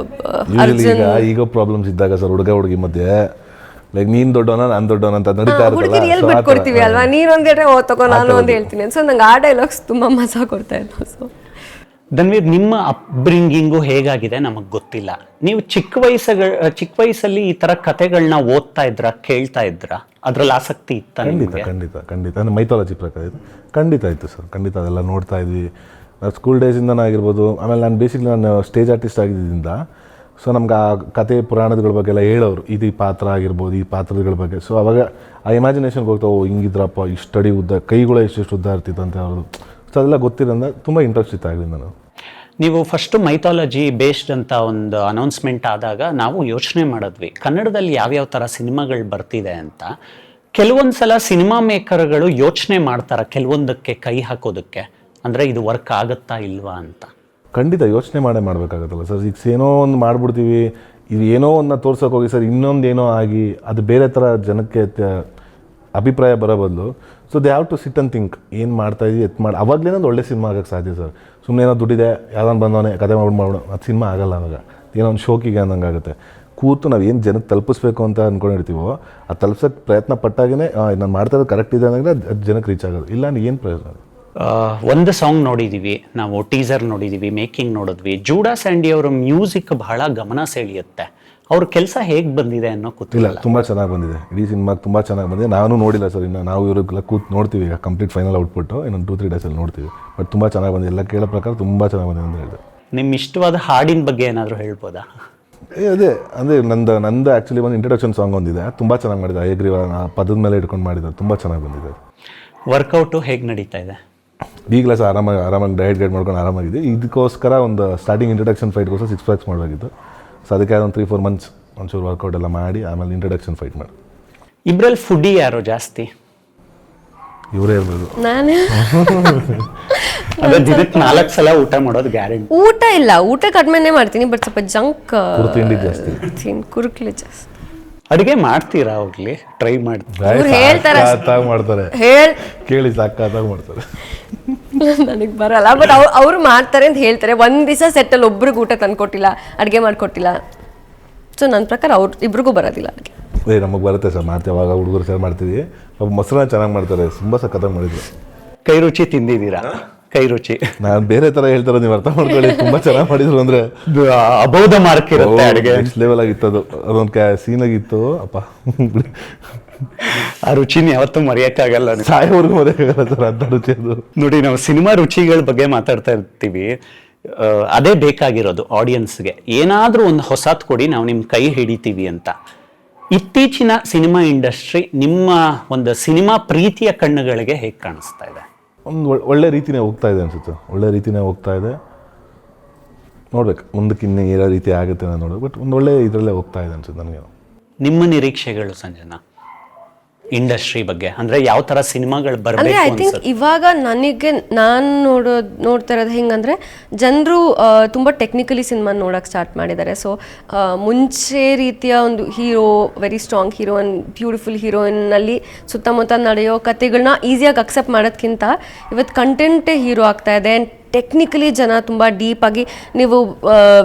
ಅರ್ಜುನ್ ಈಗ ಪ್ರಾಬ್ಲಮ್ಸ್ ಇದ್ದಾಗ ಸರ್, ಹುಡುಗಿ ಮಧ್ಯೆ ಲೈಕ್ ನೀನು ದೊಡ್ಡವನ ನಾನು ದೊಡ್ಡವನ ಅಂತ ನಡೀತಾ ಹುಡುಗಿರು ಎಲ್ಲಿ ಬಿಟ್ಕೊಡ್ತೀವಿ ಅಲ್ವಾ? ನೀನೊಂದು ಹೇಳ್ರೆ ತಗೋ ನಾನು ಒಂದು ಹೇಳ್ತೀನಿ. ಸೊ ನಂಗೆ ಆ ಡೈಲಾಗ್ಸ್ ತುಂಬ ಮಜಾ ಕೊಡ್ತಾ ಇತ್ತು. ಸೊ ಧನ್ವೀರ್, ನಿಮ್ಮ ಅಪ್ಬ್ರಿಂಗಿಂಗು ಹೇಗಾಗಿದೆ ನಮಗೆ ಗೊತ್ತಿಲ್ಲ. ನೀವು ಚಿಕ್ಕ ವಯಸ್ಸಲ್ಲಿ ಈ ಥರ ಕತೆಗಳನ್ನ ಓದ್ತಾ ಇದ್ರ, ಕೇಳ್ತಾ ಇದ್ರ? ಅದ್ರಲ್ಲಿ ಆಸಕ್ತಿ ಇತ್ತ? ಖಂಡಿತ ಅಂದರೆ ಮೈಥಾಲಜಿ ಪ್ರಕಾರ ಇದು ಖಂಡಿತ ಇತ್ತು ಸರ್. ಖಂಡಿತ ಅದೆಲ್ಲ ನೋಡ್ತಾ ಇದ್ವಿ. ಸ್ಕೂಲ್ ಡೇಸಿಂದನೇ ಆಗಿರ್ಬೋದು. ಆಮೇಲೆ ನಾನು ಬೇಸಿಕ್ಲಿ ನಾನು ಸ್ಟೇಜ್ ಆರ್ಟಿಸ್ಟ್ ಆಗಿದ್ದರಿಂದ ಸೊ ನಮ್ಗೆ ಆ ಕತೆ ಪುರಾಣಗಳ ಬಗ್ಗೆ ಎಲ್ಲ ಹೇಳೋರು, ಇದು ಈ ಪಾತ್ರ ಆಗಿರ್ಬೋದು, ಈ ಪಾತ್ರಗಳ ಬಗ್ಗೆ. ಸೊ ಅವಾಗ ಆ ಇಮ್ಯಾಜಿನೇಷನ್ಗೆ ಹೋಗ್ತಾವೆ, ಹಿಂಗಿದ್ರಪ್ಪ, ಇಷ್ಟು ಅಡಿ ಉದ್ದ, ಕೈಗಳು ಎಷ್ಟು ಉದ್ದ ಇರ್ತಿತ್ತಂತೆ ಅವ್ರದ್ದು. ಸೊ ಅದೆಲ್ಲ ಗೊತ್ತಿರೋದ್ರಿಂದ ತುಂಬ ಇಂಟ್ರೆಸ್ಟ್ ಇತ್ತು ಆಗಲಿ ನಾನು. ನೀವು ಫಸ್ಟು ಮೈಥಾಲಜಿ ಬೇಸ್ಡ್ ಅಂತ ಒಂದು ಅನೌನ್ಸ್ಮೆಂಟ್ ಆದಾಗ ನಾವು ಯೋಚನೆ ಮಾಡಿದ್ವಿ, ಕನ್ನಡದಲ್ಲಿ ಯಾವ್ಯಾವ ಥರ ಸಿನಿಮಾಗಳು ಬರ್ತಿದೆ ಅಂತ. ಕೆಲವೊಂದ್ಸಲ ಸಿನಿಮಾ ಮೇಕರ್ಗಳು ಯೋಚನೆ ಮಾಡ್ತಾರ ಕೆಲವೊಂದಕ್ಕೆ ಕೈ ಹಾಕೋದಕ್ಕೆ, ಅಂದ್ರೆ ಇದು ವರ್ಕ್ ಆಗತ್ತಾ ಇಲ್ವಾ ಅಂತ. ಖಂಡಿತ ಯೋಚನೆ ಮಾಡಬೇಕಾಗತ್ತಲ್ಲ ಸರ್. ಈಗ ಏನೋ ಒಂದು ಮಾಡ್ಬಿಡ್ತೀವಿ, ಇದು ಏನೋ ಒಂದು ತೋರ್ಸೋಕೆ ಹೋಗಿ ಸರ್ ಇನ್ನೊಂದು ಏನೋ ಆಗಿ ಅದು ಬೇರೆ ಥರ ಜನಕ್ಕೆ ಅಭಿಪ್ರಾಯ ಬರೋ ಬದಲು so they have to sit and think ಏನು ಮಾಡ್ತಾಯಿದ್ವಿ ಅವಾಗಲೇ ಒಂದು ಒಳ್ಳೆ ಸಿನಿಮಾ ಆಗೋಕ್ಕೆ ಸಾಧ್ಯ ಸರ್. ಸುಮ್ಮನೆ ಏನೋ ದುಡ್ಡಿದೆ ಯಾವ್ದಾನು ಬಂದವನೇ ಕತೆ ಮಾಡ್ಬಿಡು ಅದು ಸಿನಿಮಾ ಆಗಲ್ಲ. ಅವಾಗ ಏನೋ ಒಂದು ಶೋಕಿಗೆ ಅನ್ನಂಗೆ ಆಗುತ್ತೆ. ಕೂತು ನಾವು ಏನು ಜನಕ್ಕೆ ತಲುಪಿಸ್ಬೇಕು ಅಂತ ಅಂದ್ಕೊಂಡಿರ್ತೀವೋ ಅದು ತಲುಪ್ಸೋಕ್ಕೆ ಪ್ರಯತ್ನ ಪಟ್ಟಾಗೇ ನಾನು ಮಾಡ್ತಾ ಇರೋದು ಕರೆಕ್ಟ್ ಇದೆ ಅಂದರೆ ಅದು ಜನಕ್ಕೆ ರೀಚ್ ಆಗೋದು. ಇಲ್ಲ ಅಂದ್ರೆ ಏನು ಪ್ರಯೋಜನ? ಒಂದು ಸಾಂಗ್ ನೋಡಿದೀವಿ ನಾವು, ಟೀಸರ್ ನೋಡಿದೀವಿ, ಮೇಕಿಂಗ್ ನೋಡಿದ್ವಿ. ಜೂಡಾ ಸ್ಯಾಂಡಿ ಅವರ ಮ್ಯೂಸಿಕ್ ಬಹಳ ಗಮನ ಸೆಳೆಯುತ್ತೆ. ಅವ್ರ ಕೆಲಸ ಹೇಗೆ ಬಂದಿದೆ ಅನ್ನೋ ಇಲ್ಲ, ತುಂಬ ಚೆನ್ನಾಗಿ ಬಂದಿದೆ. ಇಡೀ ಸಿನಿಮಾಗೆ ತುಂಬ ಚೆನ್ನಾಗಿ ಬಂದಿದೆ. ನಾನು ನೋಡಿಲ್ಲ ಸರ್, ಇನ್ನು ನಾವು ಇವ್ರಿಗೆಲ್ಲ ಕೂತು ನೋಡ್ತೀವಿ. ಈಗ ಕಂಪ್ಲೀಟ್ ಫೈನಲ್ ಔಟ್ಪುಟ್ಟು ಇನ್ನೊಂದು 2-3 ಡೇಸಲ್ಲಿ ನೋಡ್ತೀವಿ. ಬಟ್ ತುಂಬ ಚೆನ್ನಾಗಿ ಬಂದಿದೆ. ಎಲ್ಲ ಕೇಳೋ ಪ್ರಕಾರ ತುಂಬ ಚೆನ್ನಾಗಿ ಬಂದಿದೆ ಅಂತ ಹೇಳಿದೆ. ನಿಮ್ಮ ಇಷ್ಟವಾದ ಹಾಡಿನ ಬಗ್ಗೆ ಏನಾದರೂ ಹೇಳ್ಬೋದಾ? ಅದೇ ಅಂದರೆ ನಂದು ಆ್ಯಕ್ಚುಲಿ ಒಂದು ಇಂಟ್ರಡಕ್ಷನ್ ಸಾಂಗ್ ಒಂದಿದೆ, ತುಂಬ ಚೆನ್ನಾಗಿ ಮಾಡಿದೆ. ಹಯಗ್ರೀವ ಪದದ ಮೇಲೆ ಇಟ್ಕೊಂಡು ಮಾಡಿದ್ದಾರೆ, ತುಂಬ ಚೆನ್ನಾಗಿ ಬಂದಿದೆ. ವರ್ಕೌಟು ಹೇಗೆ ನಡೀತಾ ಇದೆ? ಈಗಲೇ ಸಹ ಆರಾಮಾಗಿ ಡಯಟ್ ಗೈಡ್ ಮಾಡ್ಕೊಂಡು ಆರಾಮಾಗಿದೆ. ಇದಕ್ಕೋಸ್ಕರ ಒಂದು ಸ್ಟಾರ್ಟಿಂಗ್ ಇಂಟ್ರಡಕ್ಷನ್ ಫೈಟ್ಗೋಸ್ಕರ 6 ಪ್ಯಾಕ್ಸ್ ಮಾಡಬೇಕಿತ್ತು. ಸೊ ಅದಕ್ಕೆ ಒಂದು 3-4 ಮಂತ್ಸ್ ಒಂಚೂರು ವರ್ಕೌಟ್ ಎಲ್ಲ ಮಾಡಿ ಆಮೇಲೆ ಇಂಟ್ರಡಕ್ಷನ್ ಫೈಟ್ ಮಾಡಿ. ಇಬ್ಬರಲ್ಲಿ ಫುಡ್ಡಿ ಯಾರು ಜಾಸ್ತಿ? ಇವರೇ ಇರ್ಬೋದು. ನಾನು ದಿನಕ್ಕೆ 4 ಸಲ ಊಟ ಮಾಡೋದು ಗ್ಯಾರಂಟಿ. ಊಟ ಇಲ್ಲ, ಊಟ ಕಡಿಮೆನೇ ಮಾಡ್ತೀನಿ. ಬಟ್ ಸ್ವಲ್ಪ ಜಂಕ್ ತಿಂಡಿ ಜಾಸ್ತಿ, ಕುರುಕ್ಲೆ ಜಾಸ್ತಿ. ಅಡುಗೆ ಮಾಡ್ತೀರಾ? ಹೋಗ್ಲಿ ಟ್ರೈ ಮಾಡ್ತೀರಾ? ಹೇಳ್ತಾರೆ ಮಾಡ್ತಾರೆ, ಕೇಳಿ ಸಾಕಾದಾಗ ಮಾಡ್ತಾರೆ. ನನಗೆ ಬರಲ್ಲ, ಬಟ್ ಅವ್ರು ಮಾಡ್ತಾರೆ ಅಂತ ಹೇಳ್ತಾರೆ. ಒಂದು ದಿವಸ ಸೆಟ್ಟಲ್ಲಿ ಒಬ್ರಿಗೆ ಊಟ ತಂದ್ಕೊಟ್ಟಿಲ್ಲ, ಅಡುಗೆ ಮಾಡಿಕೊಟ್ಟಿಲ್ಲ. ಸೊ ನನ್ನ ಪ್ರಕಾರ ಇಬ್ರಿಗೂ ಬರೋದಿಲ್ಲ ಅಡುಗೆ. ನಮಗೆ ಬರುತ್ತೆ ಸರ್, ಮಾಡ್ತೀವಿ. ಅವಾಗ ಹುಡುಗರು ಸರ್ ಮಾಡ್ತೀವಿ. ಮೊಸರನ್ನ ಚೆನ್ನಾಗಿ ಮಾಡ್ತಾರೆ, ತುಂಬ ಸಖತ್ತಾಗಿ ಮಾಡಿದ್ರು. ಕೈ ರುಚಿ ತಿಂದಿದ್ದೀರಾ? ಕೈ ರುಚಿ ನಾನು ಬೇರೆ ಥರ ಹೇಳ್ತಾರೆ, ನೀವು ಅರ್ಥ ಮಾಡ್ಕೊಳ್ಳಿ. ತುಂಬ ಚೆನ್ನಾಗಿ ಮಾಡಿದ್ರು ಅಂದರೆ ಅಬೌದ ಮಾರ್ಕ್ ಇರುತ್ತೆ ಅಡುಗೆ. ನೆಕ್ಸ್ಟ್ ಲೆವೆಲ್ ಆಗಿತ್ತು ಅದು. ಅದೊಂದು ಸೀನಾಗಿತ್ತು ಅಪ್ಪ. ಆ ರುಚಿನ ಯಾವತ್ತೂ ಮರೆಯೋಕ್ಕಾಗಲ್ಲ, ಸಾಯೋವರೆಗೂ ಮರೆಯೋಕ್ಕಾಗಲ್ಲ ಸರ್ ಅಂತ ರುಚಿ ಅದು. ನೋಡಿ, ನಾವು ಸಿನಿಮಾ ರುಚಿಗಳ ಬಗ್ಗೆ ಮಾತಾಡ್ತಾ ಇರ್ತೀವಿ. ಅದೇ ಬೇಕಾಗಿರೋದು ಆಡಿಯನ್ಸ್ಗೆ. ಏನಾದರೂ ಒಂದು ಹೊಸತ್ ಕೊಡಿ, ನಾವು ನಿಮ್ಮ ಕೈ ಹಿಡಿತೀವಿ ಅಂತ. ಇತ್ತೀಚಿನ ಸಿನಿಮಾ ಇಂಡಸ್ಟ್ರಿ ನಿಮ್ಮ ಒಂದು ಸಿನಿಮಾ ಪ್ರೀತಿಯ ಕಣ್ಣುಗಳಿಗೆ ಹೇಗೆ ಕಾಣಿಸ್ತಾ ಇದೆ? ಒಂದು ಒಳ್ಳೆ ರೀತಿನೇ ಹೋಗ್ತಾ ಇದೆ ಅನ್ಸುತ್ತೆ. ಒಳ್ಳೆ ರೀತಿನೇ ಹೋಗ್ತಾ ಇದೆ. ನೋಡ್ಬೇಕು ಮುಂದಕ್ಕೆ ಇನ್ನೂ ಏನೋ ರೀತಿ ಆಗುತ್ತೆ ನಾನು ನೋಡೋದು. ಬಟ್ ಒಂದು ಒಳ್ಳೆ ಇದರಲ್ಲೇ ಹೋಗ್ತಾ ಇದೆ ಅನ್ಸುತ್ತೆ ನನಗೆ. ನಿಮ್ಮ ನಿರೀಕ್ಷೆಗಳು ಸಂಜನಾ ಇಂಡಸ್ಟ್ರಿ ಬಗ್ಗೆ? ಅಂದ್ರೆ ಯಾವ ತರ ಸಿನಿಮಾಗಳು ಅಂದರೆ ಬರಬೇಕು ಐ ಥಿಂಕ್ ಇವಾಗ ನಾನು ನೋಡ್ತಾ ಇರೋದು ಹೆಂಗಂದರೆ ಜನರು ತುಂಬ ಟೆಕ್ನಿಕಲಿ ಸಿನಿಮಾ ನೋಡೋಕೆ ಸ್ಟಾರ್ಟ್ ಮಾಡಿದ್ದಾರೆ. ಸೊ ಮುಂಚೆ ರೀತಿಯ ಒಂದು hero, very strong heroine, beautiful ಹೀರೋಯಿನ್ನಲ್ಲಿ ಸುತ್ತಮುತ್ತ ನಡೆಯೋ ಕತೆಗಳನ್ನ ಈಸಿಯಾಗಿ ಅಕ್ಸೆಪ್ಟ್ ಮಾಡೋದ್ಕಿಂತ ಇವತ್ತು ಕಂಟೆಂಟೇ ಹೀರೋ ಆಗ್ತಾ ಇದೆ. ಆ್ಯಂಡ್ ಟೆಕ್ನಿಕಲಿ ಜನ ತುಂಬ ಡೀಪಾಗಿ, ನೀವು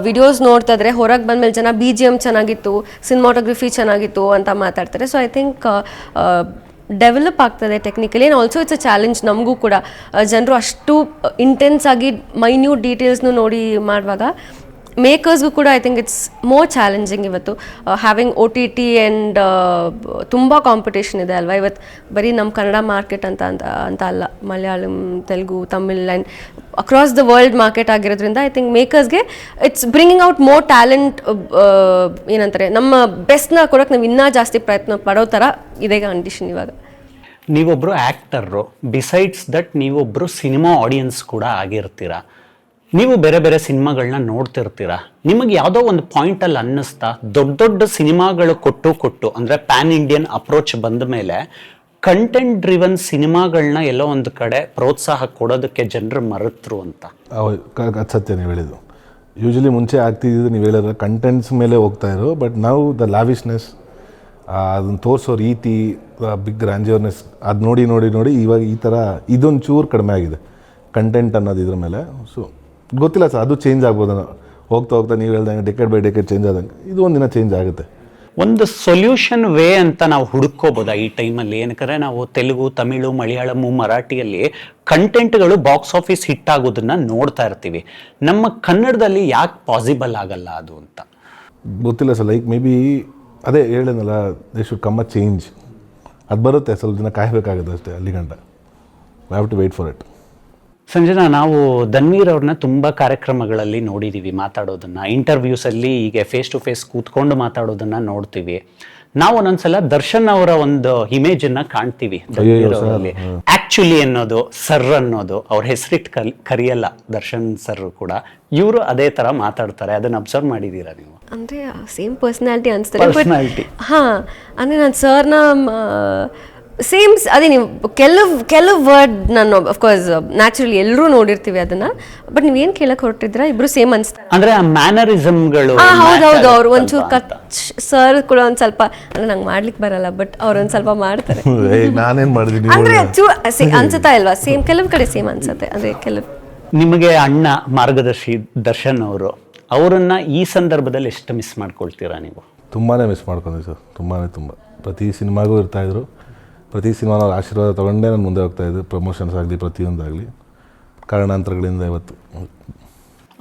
ವಿಡಿಯೋಸ್ ನೋಡ್ತಾ ಇದ್ರೆ ಹೊರಗೆ ಬಂದಮೇಲೆ ಜನ BGM ಚೆನ್ನಾಗಿತ್ತು, ಸಿನಿಮಾಟೋಗ್ರಫಿ ಚೆನ್ನಾಗಿತ್ತು ಅಂತ ಮಾತಾಡ್ತಾರೆ. ಸೊ ಐ ಥಿಂಕ್ ಡೆವಲಪ್ ಆಗ್ತದೆ technically. And also it's a challenge ನಮಗೂ ಕೂಡ. ಜನರು ಅಷ್ಟು ಇಂಟೆನ್ಸ್ ಆಗಿ ಮೈನ್ಯೂಟ್ ಡೀಟೇಲ್ಸ್ನು ನೋಡಿ ಮಾಡುವಾಗ ಮೇಕರ್ಸ್ಗೂ ಕೂಡ I think it's more challenging ಇವತ್ತು. ಹ್ಯಾವಿಂಗ್ OTT ಆ್ಯಂಡ್ ತುಂಬ ಕಾಂಪಿಟೇಷನ್ ಇದೆ ಅಲ್ವಾ ಇವತ್ತು. ಬರೀ ನಮ್ಮ ಕನ್ನಡ ಮಾರ್ಕೆಟ್ ಅಂತ ಅಲ್ಲ, Malayalam, Telugu, Tamil and across the world market ಆಗಿರೋದ್ರಿಂದ ಐ ಥಿಂಕ್ ಮೇಕರ್ಸ್ಗೆ it's bringing out more talent. ಏನಂತಾರೆ, ನಮ್ಮ ಬೆಸ್ಟ್ನ ಕೊಡೋಕೆ ನಾವು ಇನ್ನೂ ಜಾಸ್ತಿ ಪ್ರಯತ್ನ ಪಡೋ ಥರ ಇದೆ ಕಂಡೀಷನ್ ಇವಾಗ. ನೀವೊಬ್ರು ಆಕ್ಟರು, ಬಿಸೈಡ್ಸ್ ದಟ್ ನೀವೊಬ್ರು ಸಿನಿಮಾ ಆಡಿಯನ್ಸ್ ಕೂಡ ಆಗಿರ್ತೀರಾ. ನೀವು ಬೇರೆ ಬೇರೆ ಸಿನಿಮಾಗಳನ್ನ ನೋಡ್ತಿರ್ತೀರಾ. ನಿಮಗೆ ಯಾವುದೋ ಒಂದು ಪಾಯಿಂಟಲ್ಲಿ ಅನ್ನಿಸ್ತಾ ದೊಡ್ಡ ಸಿನಿಮಾಗಳು ಕೊಟ್ಟು ಅಂದರೆ ಪ್ಯಾನ್ ಇಂಡಿಯನ್ ಅಪ್ರೋಚ್ ಬಂದ ಮೇಲೆ ಕಂಟೆಂಟ್ ಡ್ರಿವನ್ ಸಿನಿಮಾಗಳನ್ನ ಎಲ್ಲೋ ಒಂದು ಕಡೆ ಪ್ರೋತ್ಸಾಹ ಕೊಡೋದಕ್ಕೆ ಜನರು ಮರೆತರು ಅಂತ? ಅದು ಸತ್ಯ ನೀವು ಹೇಳಿದ್ದು. ಯೂಶಲಿ ಮುಂಚೆ ಆಗ್ತಿದ್ದು ನೀವು ಹೇಳಿದ್ರೆ ಕಂಟೆಂಟ್ಸ್ ಮೇಲೆ ಹೋಗ್ತಾ ಇರೋ. ಬಟ್ ನಾವು ದ ಲಾವಿಶ್ನೆಸ್, ಅದನ್ನು ತೋರಿಸೋ ರೀತಿ, ಬಿಗ್ ಗ್ರ್ಯಾಂಜಿಯರ್ನೆಸ್, ಅದು ನೋಡಿ ಇವಾಗ ಈ ಥರ ಇದೊಂದು ಚೂರು ಕಡಿಮೆ ಆಗಿದೆ ಕಂಟೆಂಟ್ ಅನ್ನೋದು ಇದ್ರ ಮೇಲೆ. ಸೊ ಗೊತ್ತಿಲ್ಲ ಸರ್, ಅದು ಚೇಂಜ್ ಆಗ್ಬೋದು. ಹೋಗ್ತಾ ನೀವು ಹೇಳ್ದಂಗೆ ಡೆಕೆಡ್ ಬೈ ಡೆಕೆಡ್ ಚೇಂಜ್ ಆದಂಗೆ ಇದು ಒಂದಿನ ಚೇಂಜ್ ಆಗುತ್ತೆ. ಒಂದು ಸೊಲ್ಯೂಷನ್ ವೇ ಅಂತ ನಾವು ಹುಡುಕೋಬೋದಾ ಈ ಟೈಮಲ್ಲಿ? ಏನಕ್ಕೆ ನಾವು ತೆಲುಗು, ತಮಿಳು, ಮಲಯಾಳಂ, ಮರಾಠಿಯಲ್ಲಿ ಕಂಟೆಂಟ್ಗಳು ಬಾಕ್ಸ್ ಆಫೀಸ್ ಹಿಟ್ ಆಗೋದನ್ನ ನೋಡ್ತಾ ಇರ್ತೀವಿ. ನಮ್ಮ ಕನ್ನಡದಲ್ಲಿ ಯಾಕೆ ಪಾಸಿಬಲ್ ಆಗಲ್ಲ ಅದು ಅಂತ ಗೊತ್ತಿಲ್ಲ ಸರ್. ಲೈಕ್ ಮೇ ಬಿ ಅದೇ ಹೇಳಿದ್ನಲ್ಲ, they should come a change. ಅದು ಬರುತ್ತೆ, ಸ್ವಲ್ಪ ದಿನ ಕಾಯಬೇಕಾಗುತ್ತೆ ಅಷ್ಟೇ. ಅಲ್ಲಿ ಗಂಟ we have to wait for it. Sanjana, ನಾವು ಧನ್ವೀರ್ ಅವ್ರನ್ನ ತುಂಬ ಕಾರ್ಯಕ್ರಮಗಳಲ್ಲಿ ನೋಡಿದ್ದೀವಿ ಮಾತಾಡೋದನ್ನ, ಇಂಟರ್ವ್ಯೂಸಲ್ಲಿ ಹೀಗೆ ಫೇಸ್ ಟು ಫೇಸ್ ಕೂತ್ಕೊಂಡು ಮಾತಾಡೋದನ್ನ ನೋಡ್ತೀವಿ. ನಾವು ಒಂದೊಂದ್ಸಲ ದರ್ಶನ್ ಅವರ ಒಂದು ಇಮೇಜನ್ನು ಕಾಣ್ತೀವಿ ಧನ್ವೀರ್ ಅವರಲ್ಲಿ. ಆಕ್ಚುಲಿ ಅನ್ನೋದು, ಸರ್ ಅನ್ನೋದು, ಅವ್ರ ಹೆಸರಿಟ್ಟು ಕರಿಯಲ್ಲ ದರ್ಶನ್ ಸರ್ ಕೂಡ. ಇವರು ಅದೇ ಥರ ಮಾತಾಡ್ತಾರೆ. ಅದನ್ನು ಅಬ್ಸರ್ವ್ ಮಾಡಿದ್ದೀರಾ ನೀವು? ಅಂದರೆ ಸೇಮ್ ಪರ್ಸ್ನಾಲಿಟಿ ಅನಿಸ್ತಾರೆ. ಪರ್ಸ್ನಾಲಿಟಿ. ಹಾಂ, ಅಂದರೆ ನಾನು ಸರ್ನ ಸೇಮ್ ಅದೇ ನೀವು ಕೆಲವು ವರ್ಡ್ ನಾನು ಅಫ್ಕೋರ್ಸ್ ನ್ಯಾಚುರಲಿ ಎಲ್ಲರೂ ನೋಡಿರ್ತೀವಿ ಅದನ್ನ, ಬಟ್ ನೀವೇನು ಕೇಳಕ್ಕೆ ಹೊರಟಿದ್ರ ಇಬ್ರು ಸೇಮ್ ಅನ್ಸ್ತಾರೆ. ಅಂದ್ರೆ ಆ ಮ್ಯಾನರಿಸಮ್ಗಳು ಹೌದೌದು, ಅವ್ರು ಒಂಚೂರು ಸರ್ ಕೂಡ ಒಂದ್ ಸ್ವಲ್ಪ ಅಂದ್ರೆ ನಂಗೆ ಮಾಡ್ಲಿಕ್ಕೆ ಬರಲ್ಲ, ಬಟ್ ಅವ್ರು ಒಂದ್ ಸ್ವಲ್ಪ ಮಾಡ್ತಾರೆ. ನಾನೇನ್ ಮಾಡಿದೀನಿ ಅಂದ್ರೆ ಅನ್ಸುತ್ತಾ ಇಲ್ವಾ? ಸೇಮ್ ಕೆಲವು ಕಡೆ ಸೇಮ್ ಅನ್ಸುತ್ತೆ. ಅದೇ ಕೆಲವು ನಿಮಗೆ ಅಣ್ಣ ಮಾರ್ಗದರ್ಶಿ ದರ್ಶನ್ ಅವರು, ಅವರನ್ನ ಈ ಸಂದರ್ಭದಲ್ಲಿ ಎಷ್ಟು ಮಿಸ್ ಮಾಡ್ಕೊಳ್ತೀರಾ ನೀವು? ತುಂಬಾ ಮಿಸ್ ಮಾಡ್ಕೊಂಡ್ವಿ ಸರ್, ತುಂಬ ಪ್ರತಿ ಸಿನಿಮಾಗೂ ಇರ್ತಾಯಿದ್ರು. ಪ್ರತಿ ಸಿನಿಮಾನ ಅವ್ರ ಆಶೀರ್ವಾದ ತೊಗೊಂಡೇ ನಾನು ಮುಂದೆ ಹೋಗ್ತಾಯಿದ್ದೆ. ಪ್ರಮೋಷನ್ಸ್ ಆಗಲಿ ಪ್ರತಿಯೊಂದಾಗಲಿ ಕಾರಣಾಂತರಗಳಿಂದ ಇವತ್ತು.